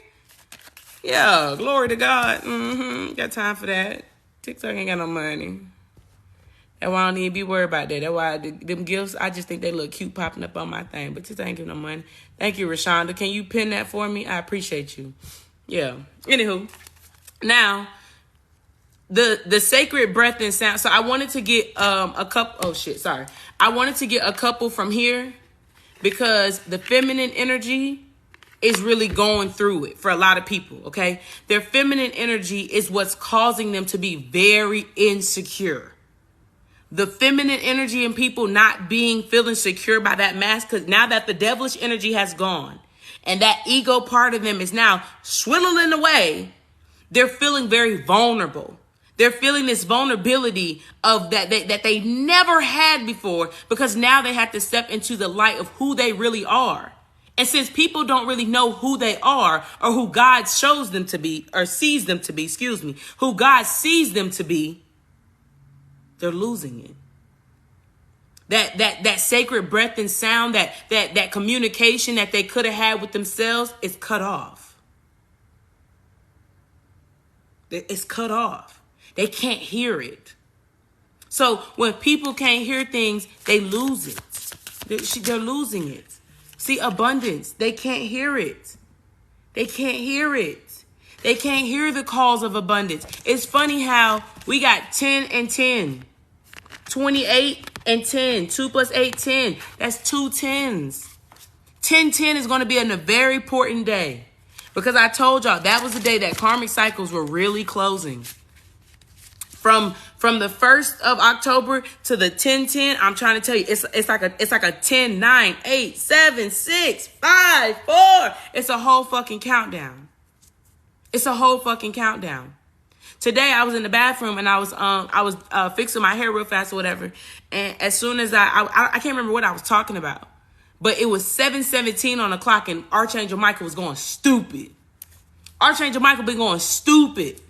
Yeah, glory to God. Got time for that. TikTok ain't got no money. That's why I don't even be worried about that. That's why them gifts, I just think they look cute popping up on my thing. But TikTok ain't giving no money. Thank you, Rashonda. Can you pin that for me? I appreciate you. Yeah. Anywho, now the sacred breath and sound. So I wanted to get a couple. Oh shit, sorry. I wanted to get a couple from here because the feminine energy is really going through it for a lot of people. Okay, their feminine energy is what's causing them to be very insecure. The feminine energy in people not feeling secure by that mask, because now that the devilish energy has gone. And that ego part of them is now swindling away. They're feeling very vulnerable. They're feeling this vulnerability of that they never had before, because now they have to step into the light of who they really are. And since people don't really know who they are or who God shows them to be or sees them to be, who God sees them to be, they're losing it. That sacred breath and sound, that communication that they could have had with themselves is cut off. It's cut off. They can't hear it. So when people can't hear things, they lose it. They're losing it. See, abundance, they can't hear it. They can't hear it. They can't hear the calls of abundance. It's funny how we got 10 and 10. 28 and 10. 2 plus 8, 10. That's 2 10s. 10-10 is going to be a very important day. Because I told y'all that was the day that karmic cycles were really closing. From the 1st of October to the 10-10, I'm trying to tell you, it's like a 10-9, 8, 7, 6, 5, 4. It's a whole fucking countdown. It's a whole fucking countdown. Today I was in the bathroom and I was fixing my hair real fast or whatever. And as soon as I can't remember what I was talking about, but it was 7:17 on the clock and Archangel Michael was going stupid. Archangel Michael been going stupid.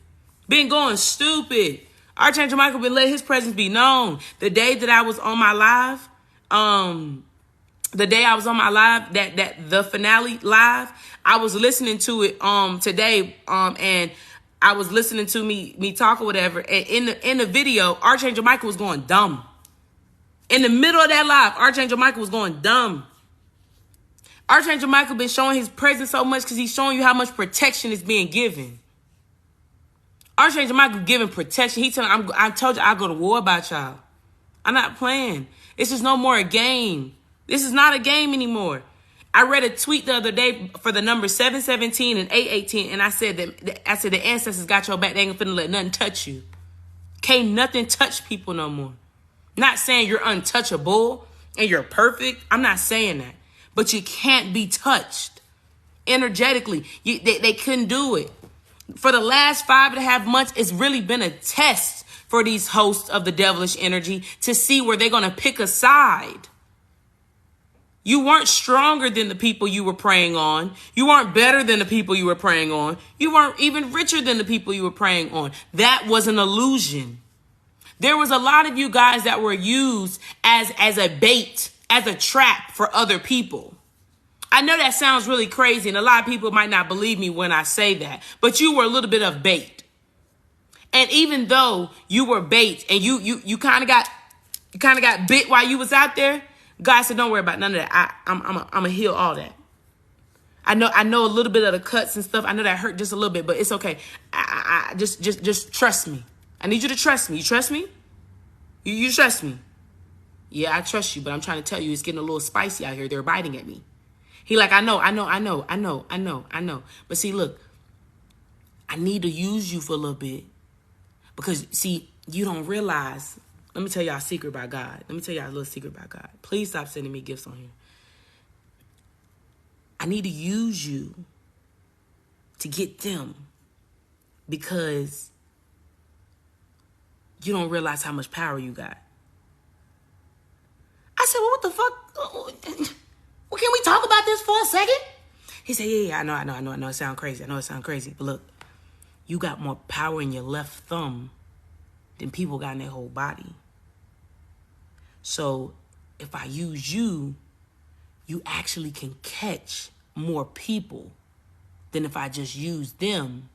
Archangel Michael been letting his presence be known. The day that I was on my live, that the finale live, I was listening to it today, and I was listening to me talk or whatever. And in the video, Archangel Michael was going dumb. In the middle of that live, Archangel Michael was going dumb. Archangel Michael been showing his presence so much because he's showing you how much protection is being given. Archangel Michael giving protection. He telling, I told you I'll go to war about y'all. I'm not playing. It's just no more a game. This is not a game anymore. I read a tweet the other day for the number 717 and 818, and I said the ancestors got your back. They ain't finna let nothing touch you. Can't nothing touch people no more. Not saying you're untouchable and you're perfect. I'm not saying that. But you can't be touched energetically. They couldn't do it. For the last 5.5 months, it's really been a test for these hosts of the devilish energy to see where they're going to pick a side. You weren't stronger than the people you were preying on. You weren't better than the people you were preying on. You weren't even richer than the people you were preying on. That was an illusion. There was a lot of you guys that were used as a bait, as a trap for other people. I know that sounds really crazy, and a lot of people might not believe me when I say that, but you were a little bit of bait. And even though you were bait and you kind of got bit while you was out there, God said, don't worry about none of that. I'm gonna heal all that. I know a little bit of the cuts and stuff. I know that hurt just a little bit, but it's okay. I just trust me. I need you to trust me. You trust me? You trust me? Yeah, I trust you, but I'm trying to tell you, it's getting a little spicy out here. They're biting at me. He like, I know. But see, look, I need to use you for a little bit because, see, you don't realize. Let me tell y'all a secret about God. Let me tell y'all a little secret about God. Please stop sending me gifts on here. I need to use you to get them because you don't realize how much power you got. I said, well, what the fuck? Well, can we talk about this for a second? He said, yeah, I know. It sounds crazy. I know it sounds crazy. But look, you got more power in your left thumb than people got in their whole body. So if I use you, you actually can catch more people than if I just use them.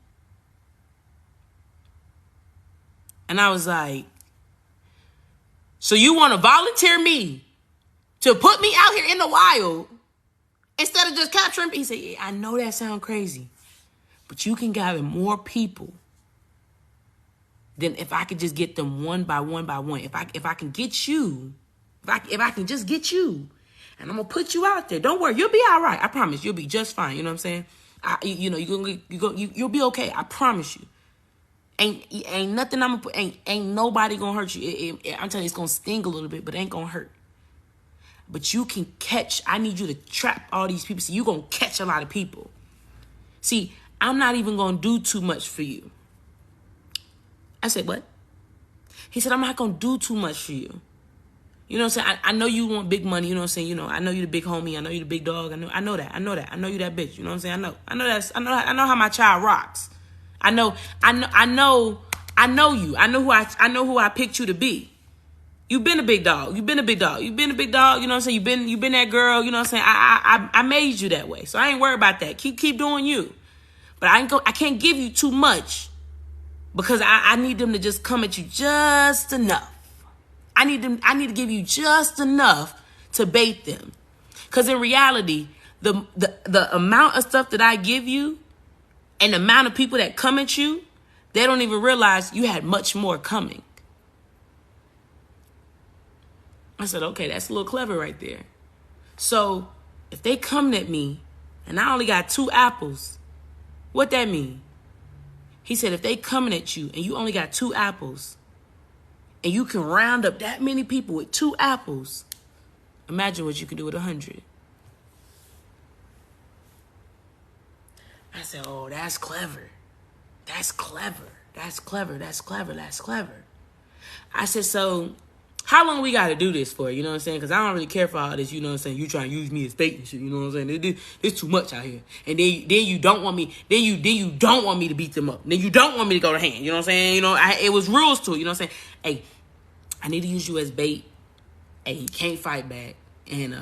And I was like, so you want to volunteer me to put me out here in the wild instead of just capturing? He said, yeah, I know that sounds crazy, but you can gather more people than if I could just get them one by one by one. If I can get you, if I can just get you, and I'm gonna put you out there. Don't worry, you'll be all right. I promise, you'll be just fine. You know what I'm saying? You'll be okay. I promise you. Ain't nothing ain't nobody gonna hurt you. I'm telling you, it's gonna sting a little bit, but it ain't gonna hurt. But you can catch. I need you to trap all these people. So you gonna catch a lot of people. See, I'm not even gonna do too much for you. I said, what? He said, I'm not gonna do too much for you. You know what I'm saying? I know you want big money. You know what I'm saying? You know, I know you the big homie. I know you the big dog. I know that. I know you that bitch. You know what I'm saying? I know how my child rocks. I know you. I know who I picked you to be. You've been a big dog. You've been a big dog. You've been a big dog. You know what I'm saying? You've been that girl. You know what I'm saying? I made you that way. So I ain't worried about that. Keep doing you. But I can't give you too much because I need them to just come at you just enough. I need to give you just enough to bait them. Because in reality, the amount of stuff that I give you and the amount of people that come at you, they don't even realize you had much more coming. I said, okay, that's a little clever right there. So if they coming at me and I only got 2 apples, what that mean? He said, if they coming at you and you only got 2 apples and you can round up that many people with 2 apples, imagine what you can do with 100. I said, oh, that's clever. That's clever. That's clever. That's clever. That's clever. I said, so how long we got to do this for? You know what I'm saying? Because I don't really care for all this. You know what I'm saying? You trying to use me as bait and shit. You know what I'm saying? It's too much out here. And then you don't want me. Then you don't want me to beat them up. Then you don't want me to go to hand. You know what I'm saying? You know, it was rules to it. You know what I'm saying? Hey, I need to use you as bait. Hey, you can't fight back. And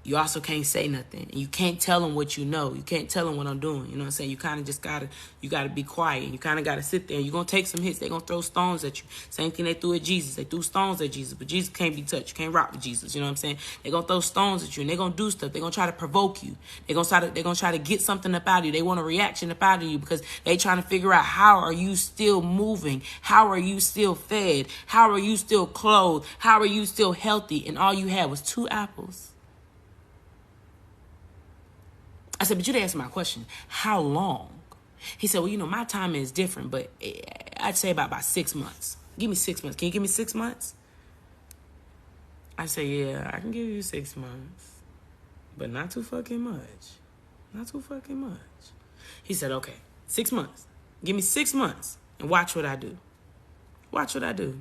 you also can't say nothing. And you can't tell them what you know. You can't tell them what I'm doing. You know what I'm saying? You kind of just gotta be quiet. And you kind of got to sit there. And you're going to take some hits. They're going to throw stones at you. Same thing they threw at Jesus. They threw stones at Jesus. But Jesus can't be touched. You can't rock with Jesus. You know what I'm saying? They're going to throw stones at you. And they're going to do stuff. They're going to try to provoke you. They're going to try to get something up out of you. They want a reaction up out of you because they trying to figure out how are you still moving? How are you still fed? How are you still clothed? How are you still healthy? And all you had was 2 apples. I said, but you didn't answer my question. How long? He said, well, you know, my timing is different, but I'd say about 6 months. Give me 6 months. Can you give me 6 months? I said, yeah, I can give you 6 months, but not too fucking much. Not too fucking much. He said, okay, 6 months. Give me 6 months and watch what I do. Watch what I do.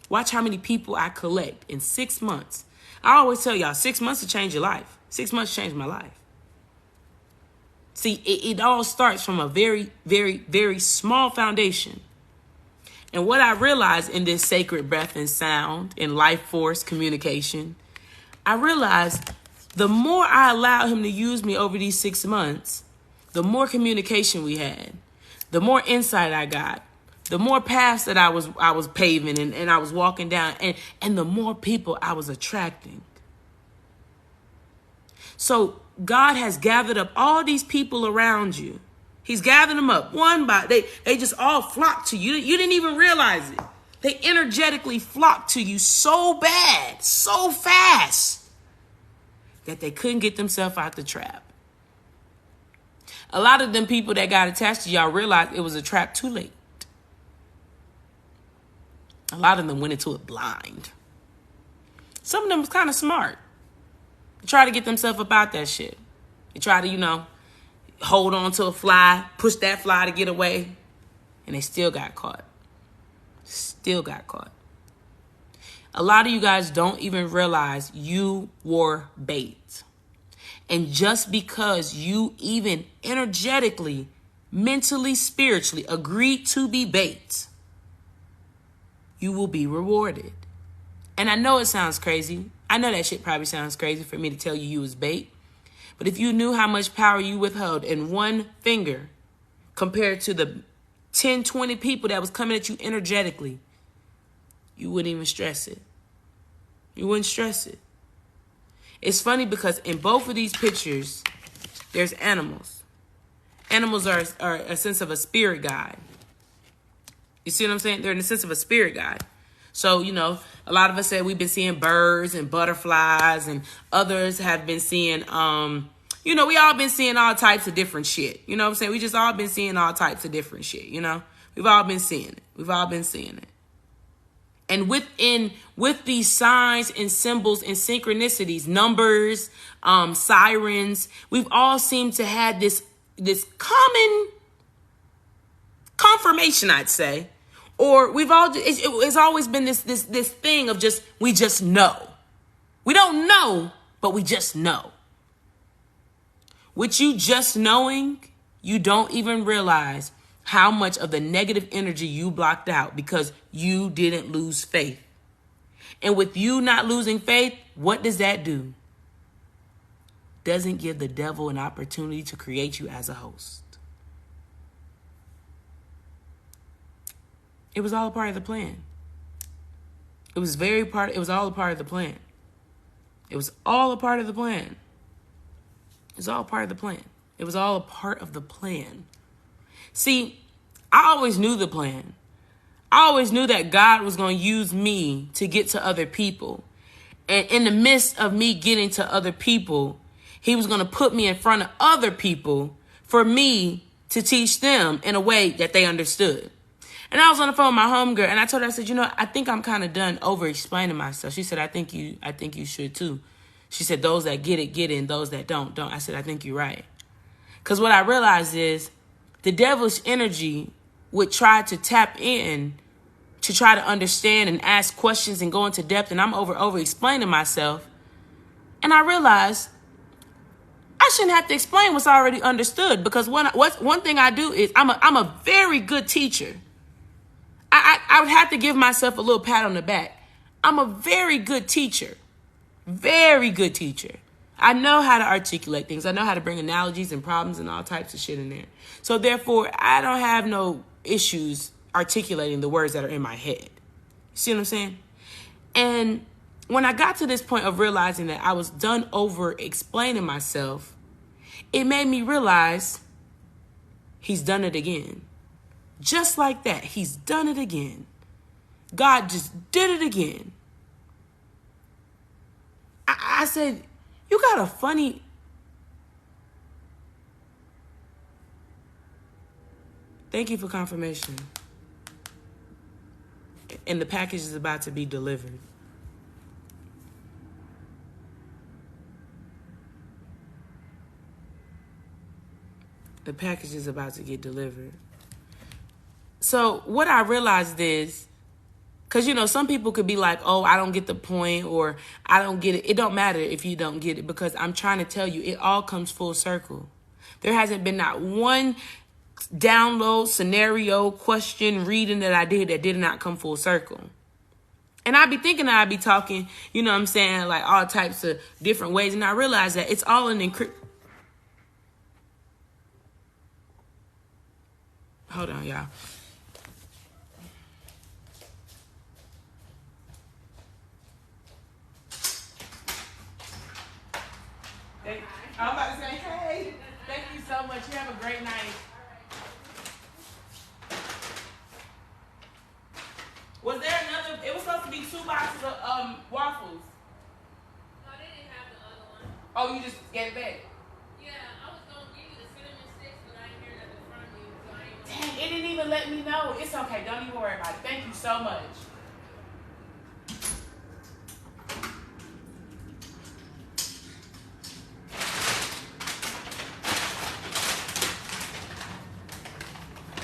Watch how many people I collect in 6 months. I always tell y'all, 6 months to change your life. 6 months changed my life. See, it all starts from a very, very, very small foundation. And what I realized in this sacred breath and sound and life force communication, I realized the more I allowed him to use me over these 6 months, the more communication we had, the more insight I got, the more paths that I was paving and I was walking down, and the more people I was attracting. So God has gathered up all these people around you. He's gathered them up one by they just all flocked to you. You didn't even realize it. They energetically flocked to you so bad, so fast that they couldn't get themselves out the trap. A lot of them people that got attached to y'all realized it was a trap too late. A lot of them went into it blind. Some of them was kind of smart. They try to get themselves up out that shit. They try to, hold on to a fly, push that fly to get away, and they still got caught. Still got caught. A lot of you guys don't even realize you were bait. And just because you even energetically, mentally, spiritually agreed to be bait, you will be rewarded. And I know it sounds crazy. I know that shit probably sounds crazy for me to tell you was bait. But if you knew how much power you withheld in one finger compared to the 10, 20 people that was coming at you energetically, you wouldn't even stress it. You wouldn't stress it. It's funny because in both of these pictures, there's animals. Animals are a sense of a spirit guide. You see what I'm saying? They're in the sense of a spirit guide. So, a lot of us said we've been seeing birds and butterflies, and others have been seeing, we all been seeing all types of different shit. You know what I'm saying? We just all been seeing all types of different shit, We've all been seeing it. We've all been seeing it. And with these signs and symbols and synchronicities, numbers, sirens, we've all seemed to have this common confirmation, I'd say. Or it's always been this thing of we just know. We don't know, but we just know. With you just knowing, you don't even realize how much of the negative energy you blocked out because you didn't lose faith. And with you not losing faith, what does that do? Doesn't give the devil an opportunity to create you as a host. It was all a part of the plan. It was all a part of the plan. It was all a part of the plan. It was all a part of the plan. It was all a part of the plan. See, I always knew the plan. I always knew that God was going to use me to get to other people. And in the midst of me getting to other people, he was going to put me in front of other people for me to teach them in a way that they understood. And I was on the phone with my homegirl, and I told her, I said, I think I'm kind of done over-explaining myself. She said, I think you should too. She said, those that get it, and those that don't. I said, I think you're right. Because what I realized is the devil's energy would try to tap in to try to understand and ask questions and go into depth, and I'm over-explaining myself. And I realized I shouldn't have to explain what's already understood, because one thing I do is I'm a very good teacher. I would have to give myself a little pat on the back. I'm a very good teacher. Very good teacher. I know how to articulate things. I know how to bring analogies and problems and all types of shit in there. So therefore, I don't have no issues articulating the words that are in my head. See what I'm saying? And when I got to this point of realizing that I was done over explaining myself, it made me realize he's done it again. Just like that, he's done it again. God just did it again. I said, you got a funny... Thank you for confirmation. And the package is about to be delivered. The package is about to get delivered. So what I realized is, because, some people could be like, oh, I don't get the point, or I don't get it. It don't matter if you don't get it, because I'm trying to tell you, it all comes full circle. There hasn't been not one download, scenario, question, reading that I did that did not come full circle. And I'd be thinking that I'd be talking, like all types of different ways. And I realized that it's all an encrypt. Hold on, y'all. I'm about to say, hey, thank you so much. You have a great night. Was there another? It was supposed to be 2 boxes of waffles. No, they didn't have the other one. Oh, you just gave it back? Yeah, I was going to give you the cinnamon sticks, but I didn't hear nothing from you, so I didn't. Dang, it didn't even let me know. It's okay. Don't even worry about it. Thank you so much.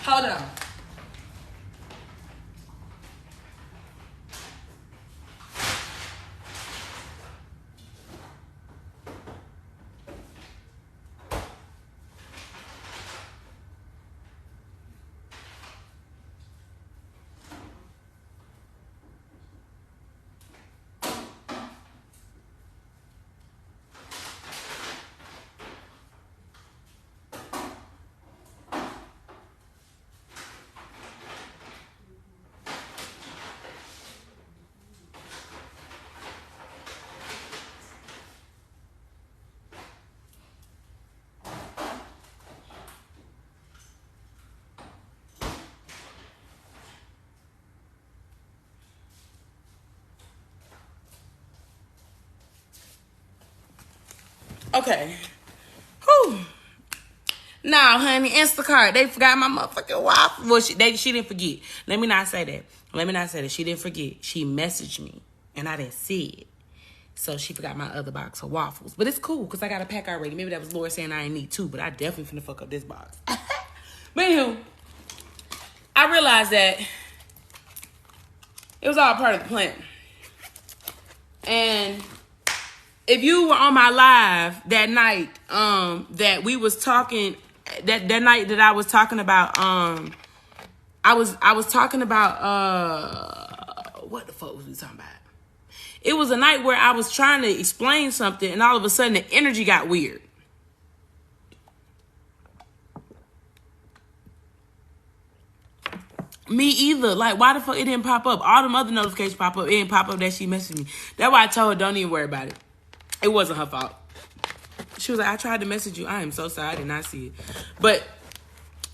Hold on. Okay. Whew. Now, honey, Instacart, they forgot my motherfucking waffle. Well, she didn't forget. Let me not say that. She didn't forget. She messaged me, and I didn't see it. So she forgot my other box of waffles. But it's cool, because I got a pack already. Maybe that was Laura saying I ain't need 2, but I definitely finna fuck up this box. But anywho, I realized that it was all part of the plan. And if you were on my live that night, that we was talking, that night that I was talking about, I was talking about, what the fuck was we talking about? It was a night where I was trying to explain something, and all of a sudden the energy got weird. Me either. Like, why the fuck it didn't pop up? All them other notifications pop up. It didn't pop up that she messaged me. That's why I told her, don't even worry about it. It wasn't her fault. She was like, I tried to message you. I am so sorry. I did not see it. But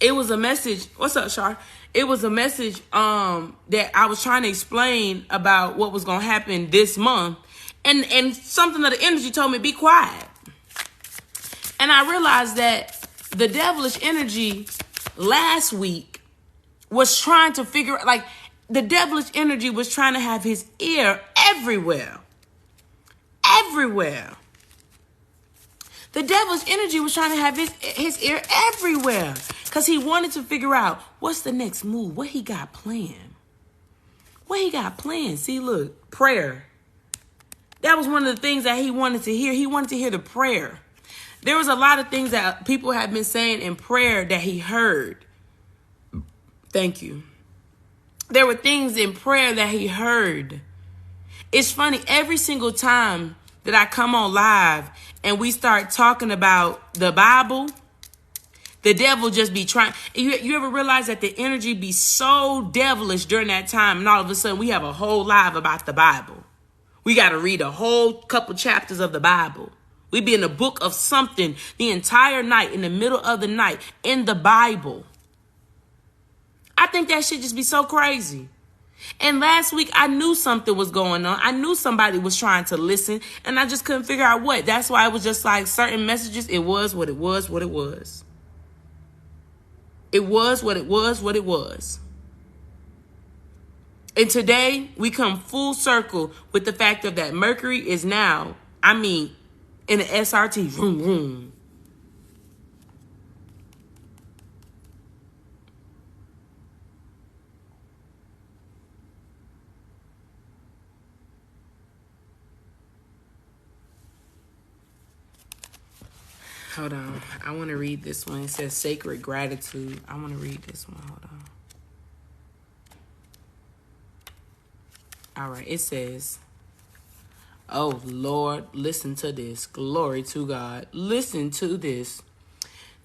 it was a message. What's up, Char? It was a message that I was trying to explain about what was going to happen this month. And something of the energy told me, be quiet. And I realized that the devilish energy last week was trying to figure, like, the devilish energy was trying to have his ear everywhere. Everywhere. The devil's energy was trying to have his ear everywhere. Because he wanted to figure out what's the next move. What he got planned. What he got planned. See, look, prayer. That was one of the things that he wanted to hear. He wanted to hear the prayer. There was a lot of things that people have been saying in prayer that he heard. Thank you. There were things in prayer that he heard. It's funny, every single time that I come on live and we start talking about the Bible, the devil just be trying. You ever realize that the energy be so devilish during that time, and all of a sudden we have a whole live about the Bible. We got to read a whole couple chapters of the Bible. We be in the book of something the entire night, in the middle of the night, in the Bible. I think that shit just be so crazy. And last week, I knew something was going on. I knew somebody was trying to listen, and I just couldn't figure out what. That's why it was just like certain messages. It was what it was, what it was. It was what it was, what it was. And today, we come full circle with the fact of that Mercury is now, in the SRT. Vroom, vroom. Hold on. I want to read this one. It says sacred gratitude. I want to read this one. Hold on. All right. It says, oh, Lord, listen to this. Glory to God. Listen to this.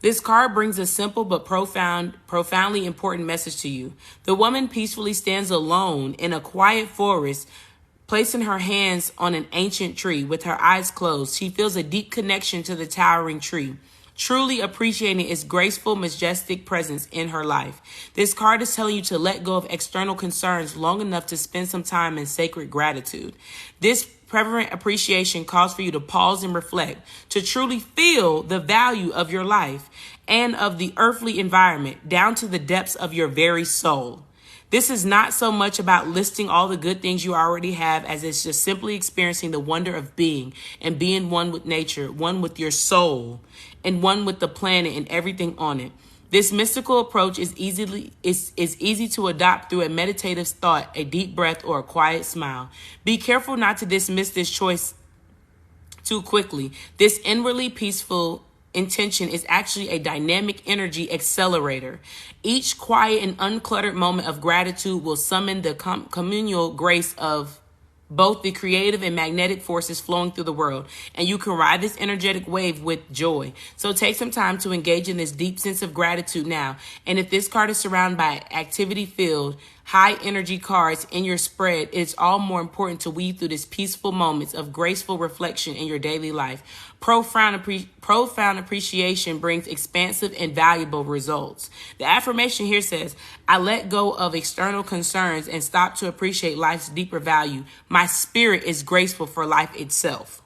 This card brings a simple but profoundly important message to you. The woman peacefully stands alone in a quiet forest, placing her hands on an ancient tree. With her eyes closed, she feels a deep connection to the towering tree, truly appreciating its graceful, majestic presence in her life. This card is telling you to let go of external concerns long enough to spend some time in sacred gratitude. This reverent appreciation calls for you to pause and reflect, to truly feel the value of your life and of the earthly environment down to the depths of your very soul. This is not so much about listing all the good things you already have as it's just simply experiencing the wonder of being and being one with nature, one with your soul, and one with the planet and everything on it. This mystical approach is easy to adopt through a meditative thought, a deep breath, or a quiet smile. Be careful not to dismiss this choice too quickly. This inwardly peaceful intention is actually a dynamic energy accelerator. Each quiet and uncluttered moment of gratitude will summon the communal grace of both the creative and magnetic forces flowing through the world, and you can ride this energetic wave with joy. So take some time to engage in this deep sense of gratitude now. And if this card is surrounded by activity-filled, high energy cards in your spread, it's all more important to weave through these peaceful moments of graceful reflection in your daily life. Profound appreciation brings expansive and valuable results. The affirmation here says, I let go of external concerns and stop to appreciate life's deeper value. My spirit is graceful for life itself.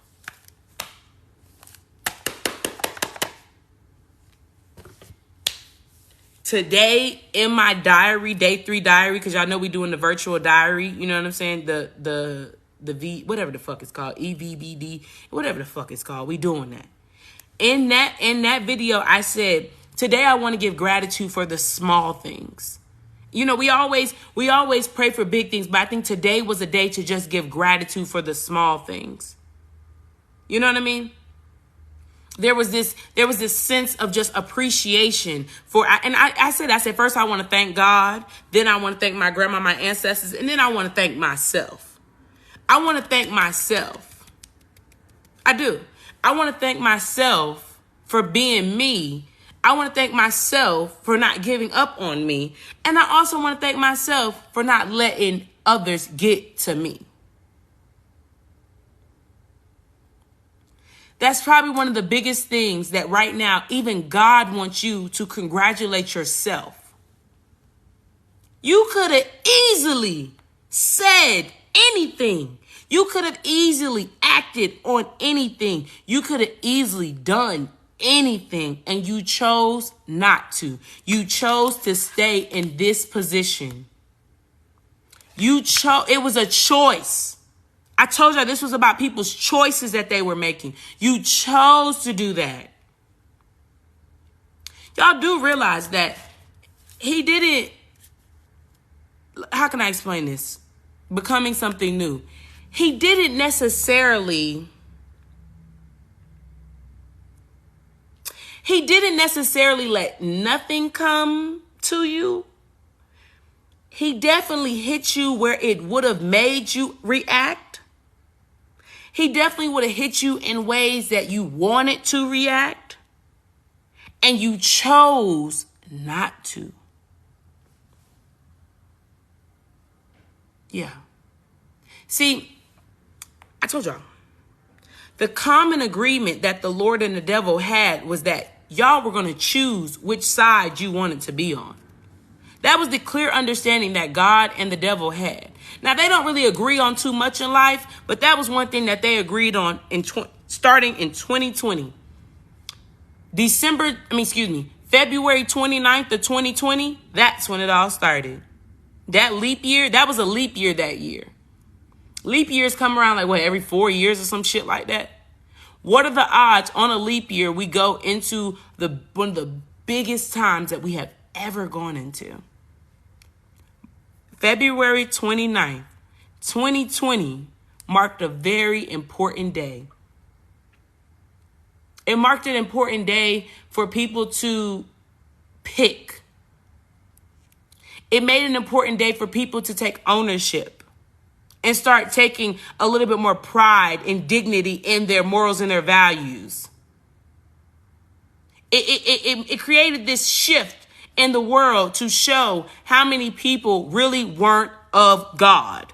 Today in my diary, day 3 diary, because y'all know we doing the virtual diary, you know what I'm saying? The V, whatever the fuck it's called, EVBD, whatever the fuck it's called. We doing that. In that video, I said, today I want to give gratitude for the small things. You know, we always pray for big things, but I think today was a day to just give gratitude for the small things. You know what I mean? There was this sense of just appreciation for, and I said, first I want to thank God, then I want to thank my grandma, my ancestors, and then I want to thank myself. I want to thank myself. I do. I want to thank myself for being me. I want to thank myself for not giving up on me. And I also want to thank myself for not letting others get to me. That's probably one of the biggest things that right now, even God wants you to congratulate yourself. You could have easily said anything. You could have easily acted on anything. You could have easily done anything, and you chose not to. You chose to stay in this position. It was a choice. I told you this was about people's choices that they were making. You chose to do that. Y'all do realize that he didn't, how can I explain this? Becoming something new. He didn't necessarily let nothing come to you. He definitely hit you where it would have made you react. He definitely would have hit you in ways that you wanted to react, and you chose not to. Yeah. See, I told y'all, the common agreement that the Lord and the devil had was that y'all were going to choose which side you wanted to be on. That was the clear understanding that God and the devil had. Now, they don't really agree on too much in life, but that was one thing that they agreed on starting in 2020. February 29th of 2020, that's when it all started. That leap year, that was a leap year that year. Leap years come around every 4 years or some shit like that? What are the odds on a leap year we go into one of the biggest times that we have ever gone into? February 29th, 2020 marked a very important day. It marked an important day for people to pick. It made an important day for people to take ownership and start taking a little bit more pride and dignity in their morals and their values. It created this shift in the world to show how many people really weren't of God.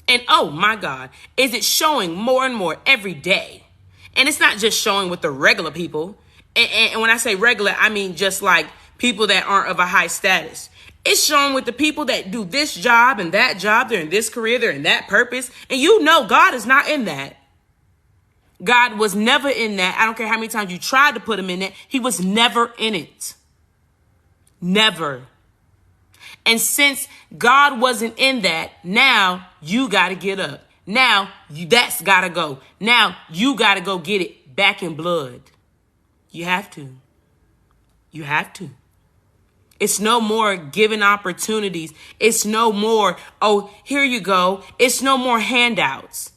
And oh my God, is it showing more and more every day? And it's not just showing with the regular people. And when I say regular, I mean just like people that aren't of a high status. It's showing with the people that do this job and that job. They're in this career. They're in that purpose. And you know God is not in that. God was never in that. I don't care how many times you tried to put him in it. He was never in it. Never. And since God wasn't in that, now you got to get up. Now that's got to go. Now you got to go get it back in blood. You have to. You have to. It's no more giving opportunities. It's no more, oh, here you go. It's no more handouts.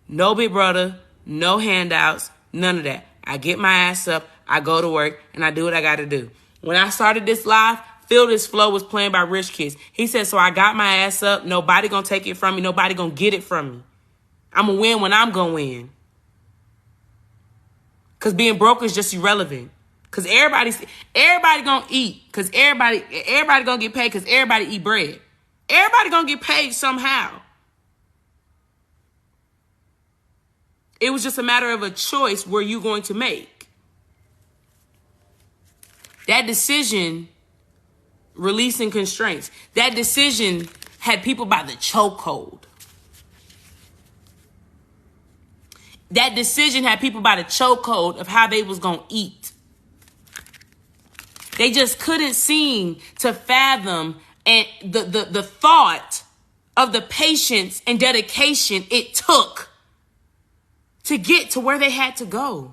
No, big brother. No handouts, none of that. I get my ass up, I go to work, and I do what I got to do. When I started this live, Feel This Flow was playing by Rich Kids. He said, so I got my ass up. Nobody gonna take it from me. Nobody gonna get it from me. I'm gonna win when I'm gonna win. Because being broke is just irrelevant. Because everybody gonna eat. Because everybody gonna get paid because everybody eat bread. Everybody gonna get paid somehow. It was just a matter of a choice were you going to make. That decision, releasing constraints, that decision had people by the chokehold. That decision had people by the chokehold of how they was going to eat. They just couldn't seem to fathom and the thought of the patience and dedication it took to get to where they had to go.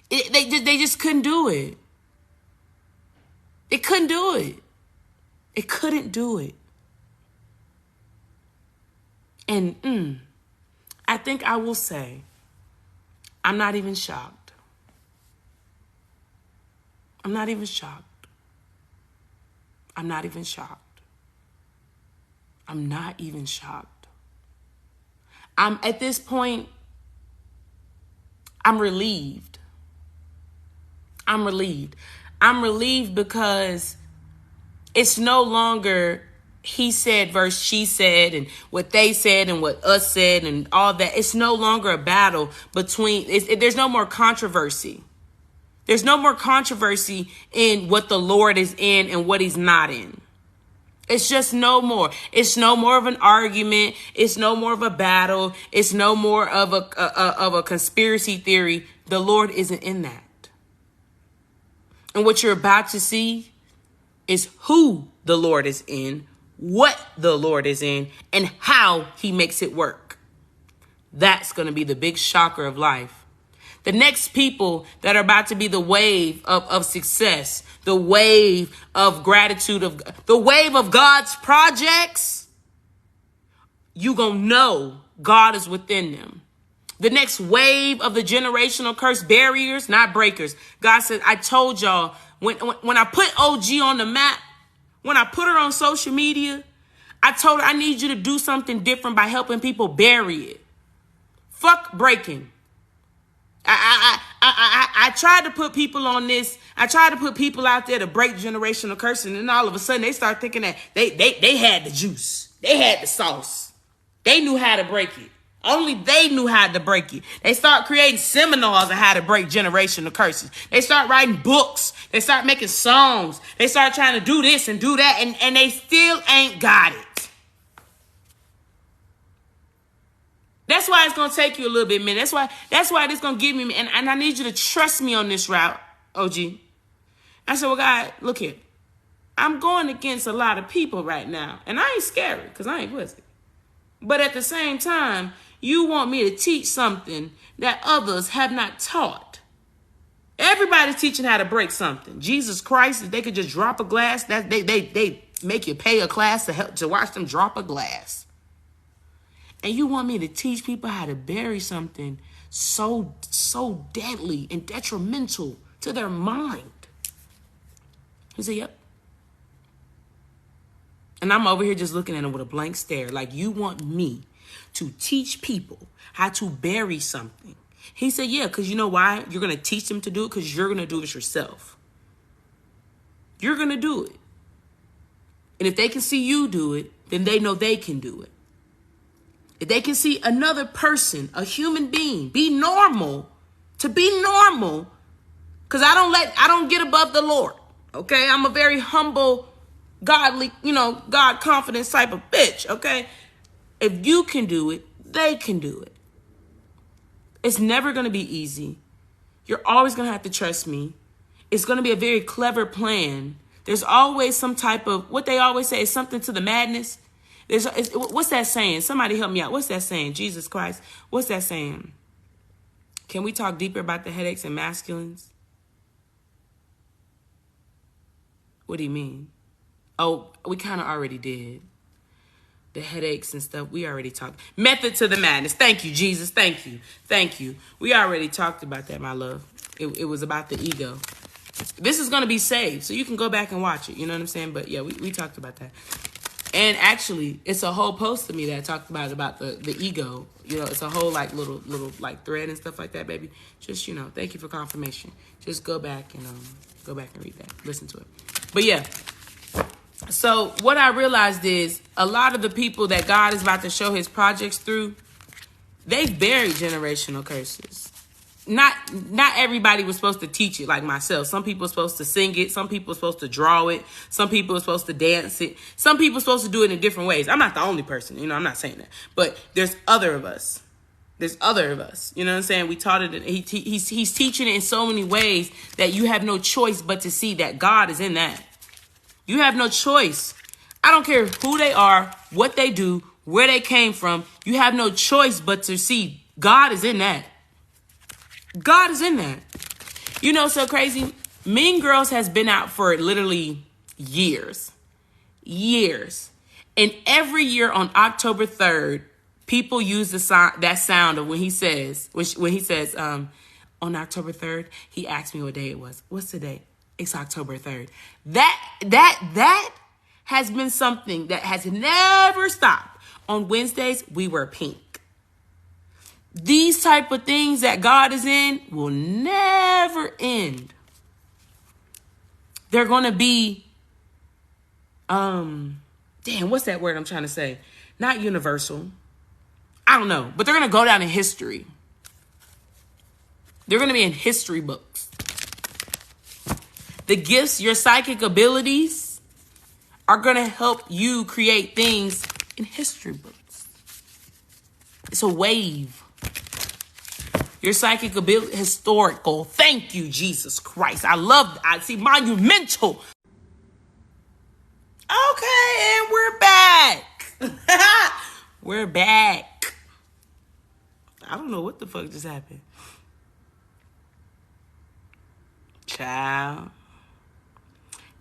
They just couldn't do it. It couldn't do it. It couldn't do it. And I think I will say, I'm not even shocked. I'm not even shocked. I'm not even shocked. I'm not even shocked. I'm at this point, I'm relieved. I'm relieved. I'm relieved because it's no longer he said versus she said and what they said and what us said and all that. It's no longer a battle between, there's no more controversy. There's no more controversy in what the Lord is in and what he's not in. It's just no more. It's no more of an argument. It's no more of a battle. It's no more of a conspiracy theory. The Lord isn't in that. And what you're about to see is who the Lord is in, what the Lord is in, and how he makes it work. That's going to be the big shocker of life. The next people that are about to be the wave of success, the wave of gratitude, the wave of God's projects, you gonna know God is within them. The next wave of the generational curse barriers, not breakers. God said, I told y'all, when I put OG on the map, when I put her on social media, I told her I need you to do something different by helping people bury it. Fuck breaking. I tried to put people on this. I tried to put people out there to break generational curses, and then all of a sudden they start thinking that they had the juice. They had the sauce. They knew how to break it. Only they knew how to break it. They start creating seminars on how to break generational curses. They start writing books. They start making songs. They start trying to do this and do that, and they still ain't got it. That's why it's going to take you a little bit, man. That's why it's going to give me, and I need you to trust me on this route, OG. I said, well, God, look here. I'm going against a lot of people right now, and I ain't scary because I ain't pussy. But at the same time, you want me to teach something that others have not taught. Everybody's teaching how to break something. Jesus Christ, if they could just drop a glass, that they make you pay a class to watch them drop a glass. And you want me to teach people how to bury something so deadly and detrimental to their mind. He said, yep. And I'm over here just looking at him with a blank stare. Like, you want me to teach people how to bury something? He said, yeah, because you know why? You're going to teach them to do it because you're going to do it yourself. You're going to do it. And if they can see you do it, then they know they can do it. If they can see another person, a human being, be normal, to be normal, because I don't get above the Lord, okay? I'm a very humble, godly, God confidence type of bitch, okay? If you can do it, they can do it. It's never going to be easy. You're always going to have to trust me. It's going to be a very clever plan. There's always some type of, what they always say is something to the madness. What's that saying? Somebody help me out. What's that saying? Jesus Christ. What's that saying? Can we talk deeper about the headaches and masculines? What do you mean? Oh, we kind of already did. The headaches and stuff, we already talked. Method to the madness. Thank you, Jesus. Thank you. Thank you. We already talked about that, my love. It was about the ego. This is going to be saved, so you can go back and watch it. You know what I'm saying? But yeah, we talked about that. And actually, it's a whole post of me that I talked about the ego. It's a whole little thread and stuff like that, baby. Just, thank you for confirmation. Just go back and read that. Listen to it. But yeah. So what I realized is a lot of the people that God is about to show his projects through, they've buried generational curses. Not everybody was supposed to teach it like myself. Some people are supposed to sing it. Some people are supposed to draw it. Some people are supposed to dance it. Some people are supposed to do it in different ways. I'm not the only person, I'm not saying that. But there's other of us. There's other of us. You know what I'm saying? We taught it. He's teaching it in so many ways that you have no choice but to see that God is in that. You have no choice. I don't care who they are, what they do, where they came from. You have no choice but to see God is in that. God is in that. So crazy. Mean Girls has been out for literally years. And every year on October 3rd, people use that sound of when he says, on October 3rd, he asked me what day it was. What's the date? It's October 3rd. That has been something that has never stopped. On Wednesdays, we wear pink. These type of things that God is in will never end. They're going to be, what's that word I'm trying to say? Not universal. I don't know, but they're going to go down in history. They're going to be in history books. The gifts, your psychic abilities are going to help you create things in history books. It's a wave. Your psychic ability, historical. Thank you, Jesus Christ. I see monumental. Okay, and we're back. We're back. I don't know what the fuck just happened. Child.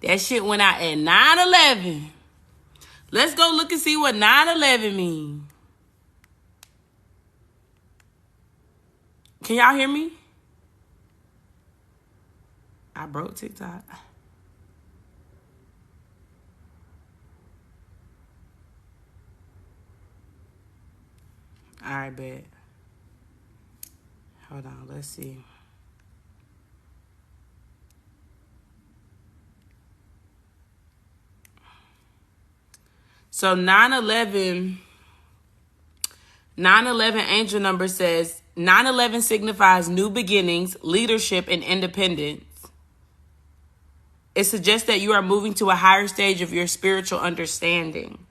That shit went out at 9/11. Let's go look and see what 9/11 means. Can y'all hear me? I broke TikTok. All right, bet. Hold on, let's see. So 9/11 angel number says 9/11 signifies new beginnings, leadership, and independence. It suggests that you are moving to a higher stage of your spiritual understanding.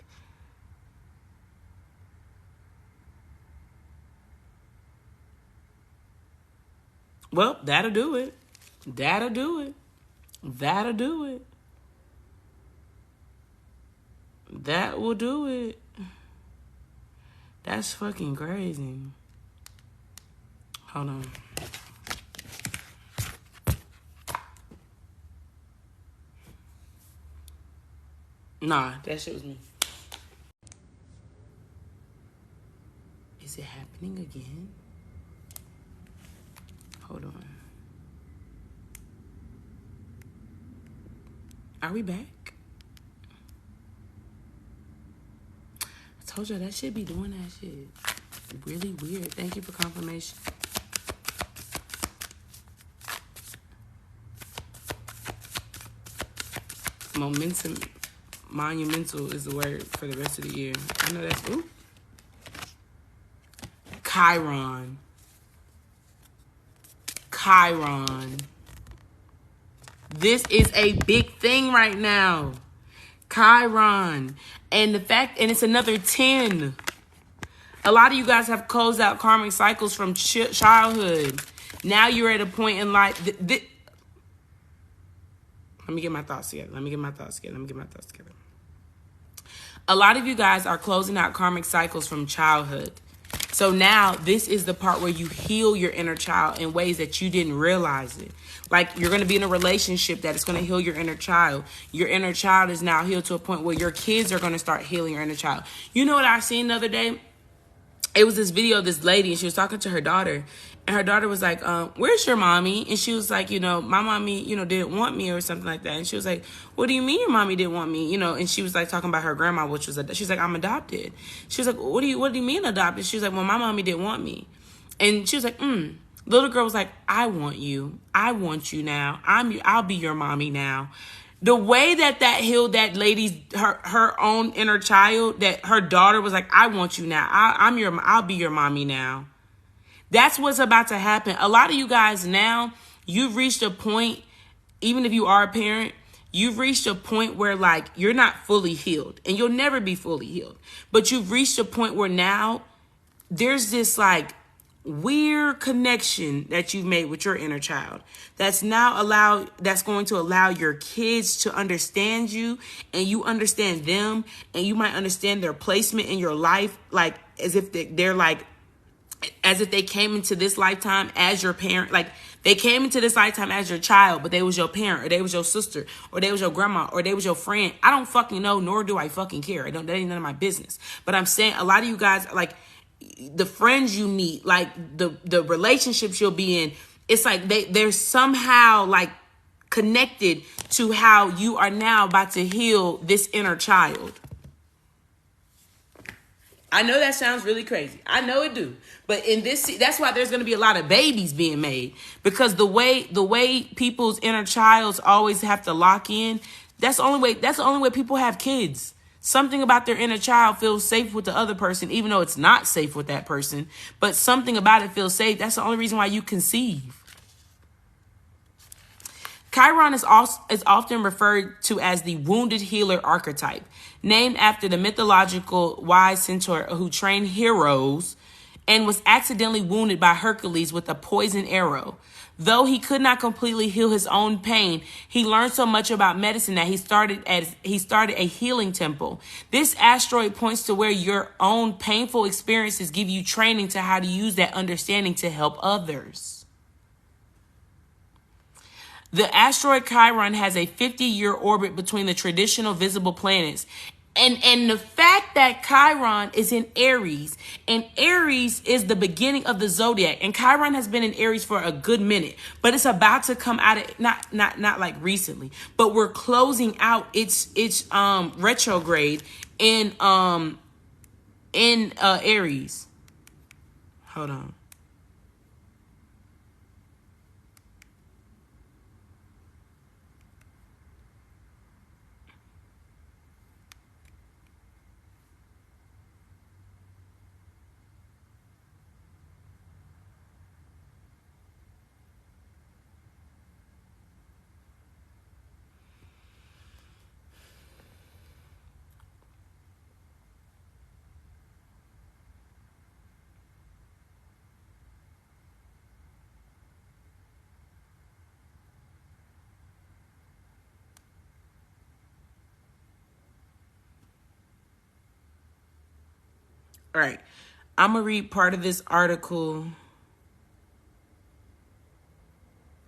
Well, that'll do it. That'll do it. That'll do it. That will do it. That's fucking crazy. Hold on. Nah, that shit was me. Is it happening again? Hold on. Are we back? I told you that shit be doing that shit. Really weird. Thank you for confirmation. Monumental is the word for the rest of the year. I know that's, ooh. Chiron. This is a big thing right now. Chiron. And it's another 10. A lot of you guys have closed out karmic cycles from childhood. Now you're at a point in life. Let me get my thoughts together. A lot of you guys are closing out karmic cycles from childhood. So now this is the part where you heal your inner child in ways that you didn't realize it. Like you're going to be in a relationship that is going to heal your inner child. Your inner child is now healed to a point where your kids are going to start healing your inner child. You know what I seen the other day? It was this video of this lady and she was talking to her daughter. And her daughter was like, where's your mommy? And she was like, my mommy, didn't want me or something like that. And she was like, what do you mean your mommy didn't want me? And she was like talking about her grandma, which was, she's like, I'm adopted. She was like, what do you mean adopted? She was like, well, my mommy didn't want me. And she was like, Little girl was like, I want you. I want you now. I'll be your mommy now. The way that healed that lady's, her own inner child, that her daughter was like, I want you now. I'll be your mommy now. That's what's about to happen. A lot of you guys now, you've reached a point, even if you are a parent, you've reached a point where like you're not fully healed and you'll never be fully healed. But you've reached a point where now there's this like weird connection that you've made with your inner child that's going to allow your kids to understand you and you understand them and you might understand their placement in your life, like as if as if they came into this lifetime as your parent. Like they came into this lifetime as your child, but they was your parent or they was your sister or they was your grandma or they was your friend. I don't fucking know, nor do I fucking care. That ain't none of my business. But I'm saying a lot of you guys, like the friends you meet, like the relationships you'll be in, it's like they're somehow like connected to how you are now about to heal this inner child. I know that sounds really crazy. I know it do. But in this, that's why there's going to be a lot of babies being made, because the way people's inner childs always have to lock in. That's the only way people have kids. Something about their inner child feels safe with the other person, even though it's not safe with that person. But something about it feels safe. That's the only reason why you conceive. Chiron is often referred to as the wounded healer archetype, named after the mythological wise centaur who trained heroes and was accidentally wounded by Hercules with a poison arrow. Though he could not completely heal his own pain, he learned so much about medicine that he started a healing temple. This asteroid points to where your own painful experiences give you training to how to use that understanding to help others. The asteroid Chiron has a 50-year orbit between the traditional visible planets. And the fact that Chiron is in Aries, and Aries is the beginning of the zodiac, and Chiron has been in Aries for a good minute, but it's about to come out of not like recently, but we're closing out its retrograde in Aries. Hold on. All right, I'm going to read part of this article.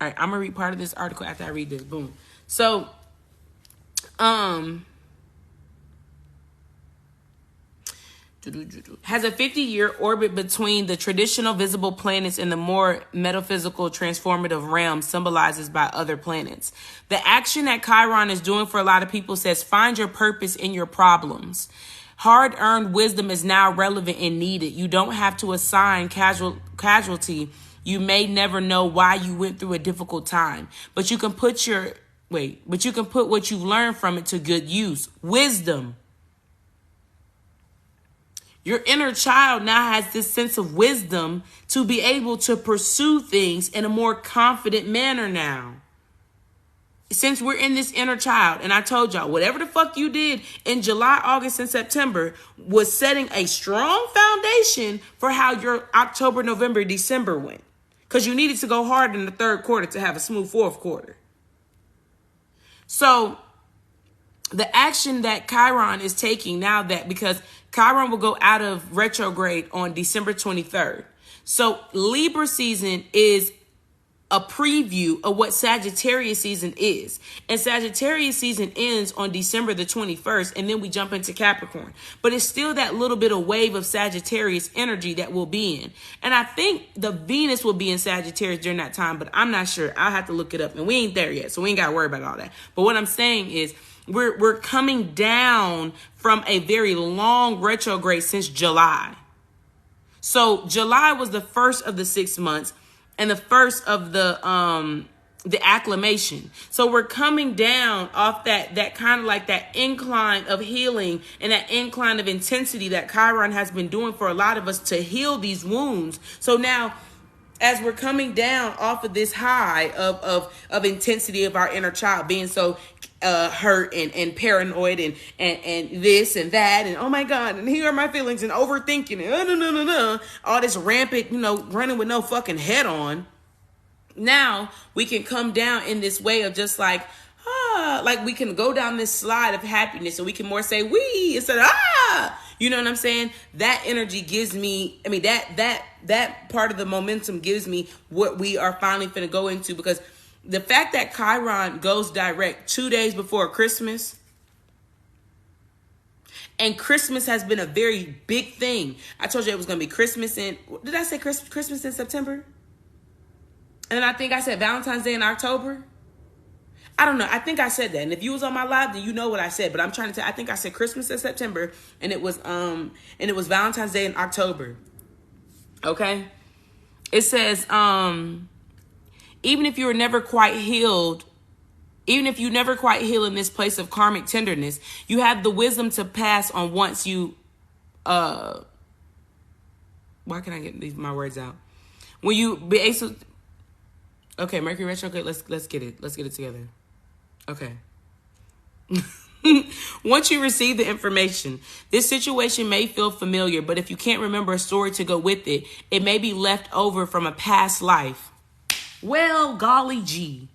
All right, I'm going to read part of this article after I read this. Boom. So, has a 50-year orbit between the traditional visible planets and the more metaphysical transformative realm symbolized by other planets. The action that Chiron is doing for a lot of people says, find your purpose in your problems. Hard-earned wisdom is now relevant and needed. You don't have to assign casualty. You may never know why you went through a difficult time, but you can put what you've learned from it to good use. Wisdom. Your inner child now has this sense of wisdom to be able to pursue things in a more confident manner now. Since we're in this inner child, and I told y'all, whatever the fuck you did in July, August, and September was setting a strong foundation for how your October, November, December went. Because you needed to go hard in the third quarter to have a smooth fourth quarter. So the action that Chiron is taking now, that because Chiron will go out of retrograde on December 23rd. So Libra season is a preview of what Sagittarius season is. And Sagittarius season ends on December the 21st, and then we jump into Capricorn. But it's still that little bit of wave of Sagittarius energy that we'll be in. And I think the Venus will be in Sagittarius during that time, but I'm not sure. I'll have to look it up, and we ain't there yet, so we ain't got to worry about all that. But what I'm saying is we're coming down from a very long retrograde since July. So July was the first of the 6 months, and the first of the acclimation. So we're coming down off that kind of like that incline of healing and that incline of intensity that Chiron has been doing for a lot of us to heal these wounds. So now, as we're coming down off of this high of intensity of our inner child being so hurt and paranoid and this and that and oh my God, and here are my feelings and overthinking and all this rampant, running with no fucking head on. Now we can come down in this way of just like we can go down this slide of happiness, so we can more say we instead of you know what I'm saying? That energy gives me, that part of the momentum gives me what we are finally finna go into, because the fact that Chiron goes direct 2 days before Christmas, and Christmas has been a very big thing. I told you it was going to be Christmas in, did I say Christmas in September? And then I think I said Valentine's Day in October. I don't know. I think I said that. And if you was on my live, then you know what I said. But I'm trying to tell. I think I said Christmas in September, and it was Valentine's Day in October. Okay? It says, even if you were never quite healed, even if you never quite heal in this place of karmic tenderness, you have the wisdom to pass on once you why can I get my words out? When you be able, okay, Mercury retrograde, let's get it together. Okay. Once you receive the information, this situation may feel familiar, but if you can't remember a story to go with it, it may be left over from a past life. Well, golly gee.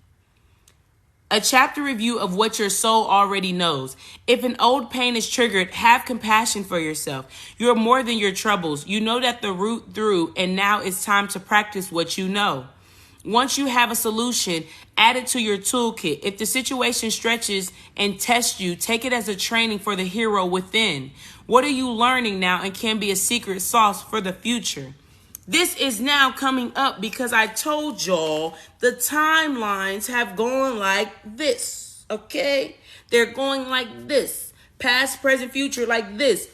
A chapter review of what your soul already knows. If an old pain is triggered, have compassion for yourself. You are more than your troubles. You know that the route through, and now it's time to practice what you know. Once you have a solution, add it to your toolkit. If the situation stretches and tests you, take it as a training for the hero within. What are you learning now and can be a secret sauce for the future? This is now coming up because I told y'all the timelines have gone like this, okay? They're going like this. Past, present, future like this.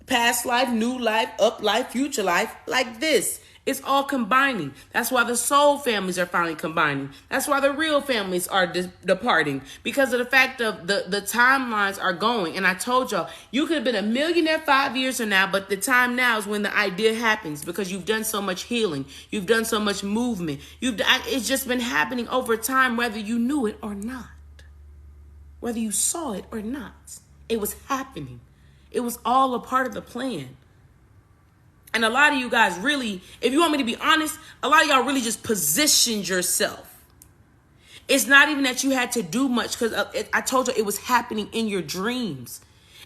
Past life, new life, up life, future life like this. It's all combining. That's why the soul families are finally combining. That's why the real families are departing. Because of the fact of the timelines are going. And I told y'all, you could have been a millionaire 5 years from now, but the time now is when the idea happens. Because you've done so much healing. You've done so much movement. It's just been happening over time, whether you knew it or not. Whether you saw it or not. It was happening. It was all a part of the plan. And a lot of you guys really, if you want me to be honest, a lot of y'all really just positioned yourself. It's not even that you had to do much, because I told you it was happening in your dreams.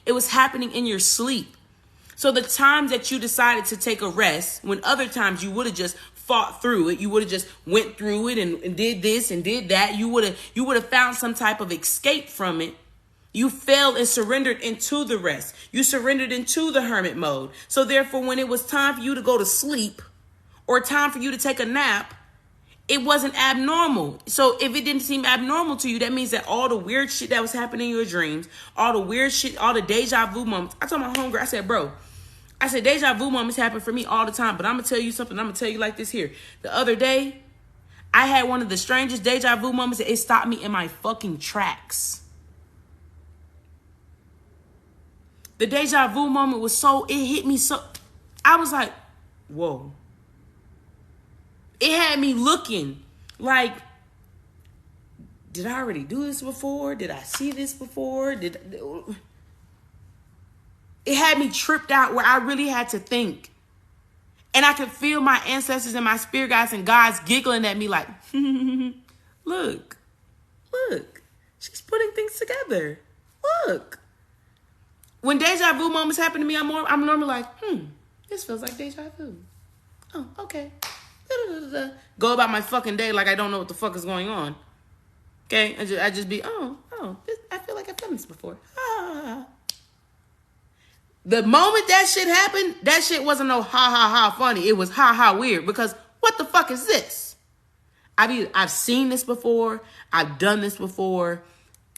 It was happening in your sleep. So the times that you decided to take a rest, when other times you would have just fought through it, you would have just went through it and did this and did that, you would have found some type of escape from it. You fell and surrendered into the rest. You surrendered into the hermit mode. So therefore, when it was time for you to go to sleep or time for you to take a nap, it wasn't abnormal. So if it didn't seem abnormal to you, that means that all the weird shit that was happening in your dreams, all the weird shit, all the deja vu moments. I told my homegirl, I said, bro, deja vu moments happen for me all the time, but I'm going to tell you something. I'm going to tell you like this here. The other day, I had one of the strangest deja vu moments that it stopped me in my fucking tracks. The deja vu moment was it hit me so, I was like, whoa. It had me looking like, did I already do this before? Did I see this before? It had me tripped out where I really had to think. And I could feel my ancestors and my spirit guides and guides giggling at me like, look, she's putting things together. Look. When deja vu moments happen to me, I'm normally like, this feels like deja vu. Oh, okay. Go about my fucking day like I don't know what the fuck is going on. Okay? I just be, I feel like I've done this before. The moment that shit happened, that shit wasn't no ha funny. It was ha weird, because what the fuck is this? I've seen this before. I've done this before.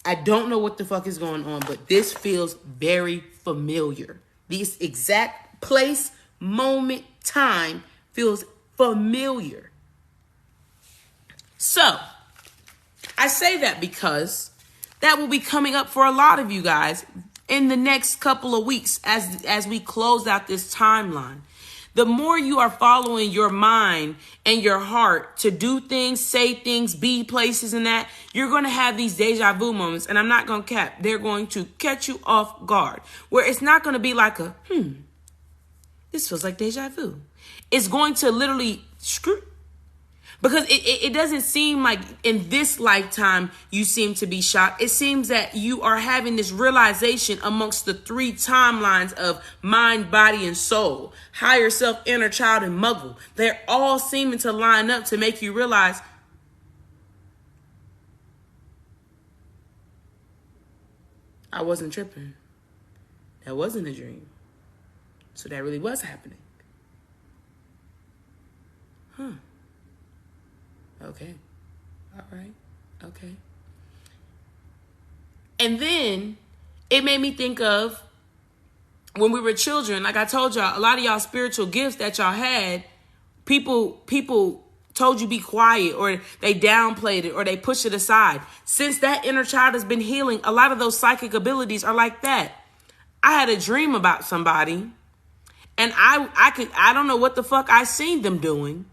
I don't know what the fuck is going on, but this feels very familiar. This exact place, moment, time feels familiar. So, I say that because that will be coming up for a lot of you guys in the next couple of weeks as we close out this timeline. The more you are following your mind and your heart to do things, say things, be places and that, you're going to have these deja vu moments. And I'm not going to cap. They're going to catch you off guard. Where it's not going to be like a, this feels like deja vu. It's going to literally screw. Because it doesn't seem like in this lifetime you seem to be shocked. It seems that you are having this realization amongst the 3 timelines of mind, body, and soul. Higher self, inner child, and muggle. They're all seeming to line up to make you realize, I wasn't tripping. That wasn't a dream. So that really was happening. Okay. All right. Okay. And then it made me think of when we were children. Like I told y'all, a lot of y'all spiritual gifts that y'all had, people told you be quiet, or they downplayed it, or they pushed it aside. Since that inner child has been healing, a lot of those psychic abilities are like that. I had a dream about somebody, and I don't know what the fuck I seen them doing,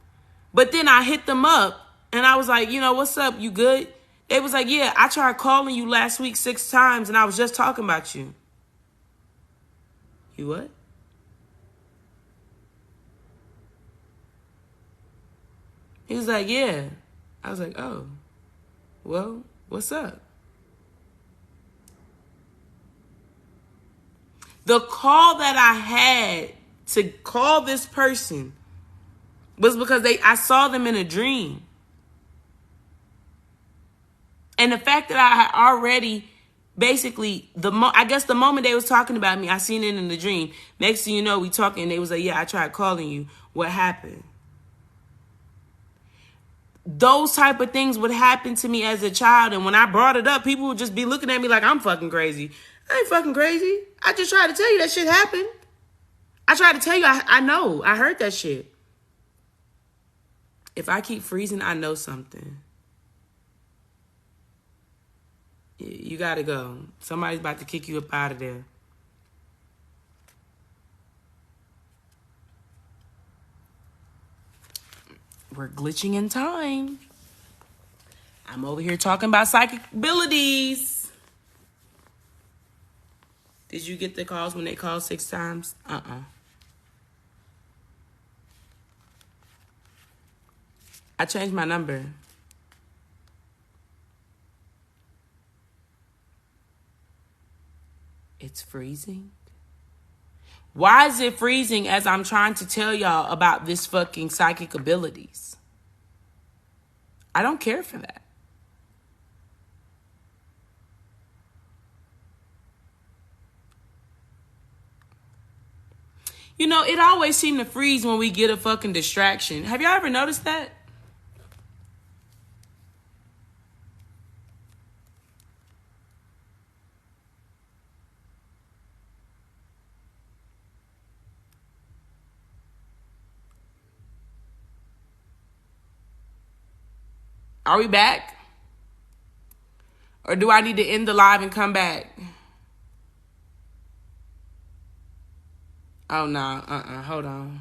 but then I hit them up and I was like, what's up? You good? They was like, yeah, I tried calling you last week 6 times and I was just talking about you. You what? He was like, yeah. I was like, oh, well, what's up? The call that I had to call this person was because I saw them in a dream. And the fact that I had already basically, I guess the moment they was talking about me, I seen it in the dream. Next thing you know, we talking, and they was like, yeah, I tried calling you. What happened? Those type of things would happen to me as a child. And when I brought it up, people would just be looking at me like I'm fucking crazy. I ain't fucking crazy. I just tried to tell you that shit happened. I tried to tell you, I know. I heard that shit. If I keep freezing, I know something. You gotta go. Somebody's about to kick you up out of there. We're glitching in time. I'm over here talking about psychic abilities. Did you get the calls when they called 6 times? I changed my number. It's freezing. Why is it freezing as I'm trying to tell y'all about this fucking psychic abilities? I don't care for that. It always seems to freeze when we get a fucking distraction. Have y'all ever noticed that? Are we back? Or do I need to end the live and come back? Oh, no. Hold on.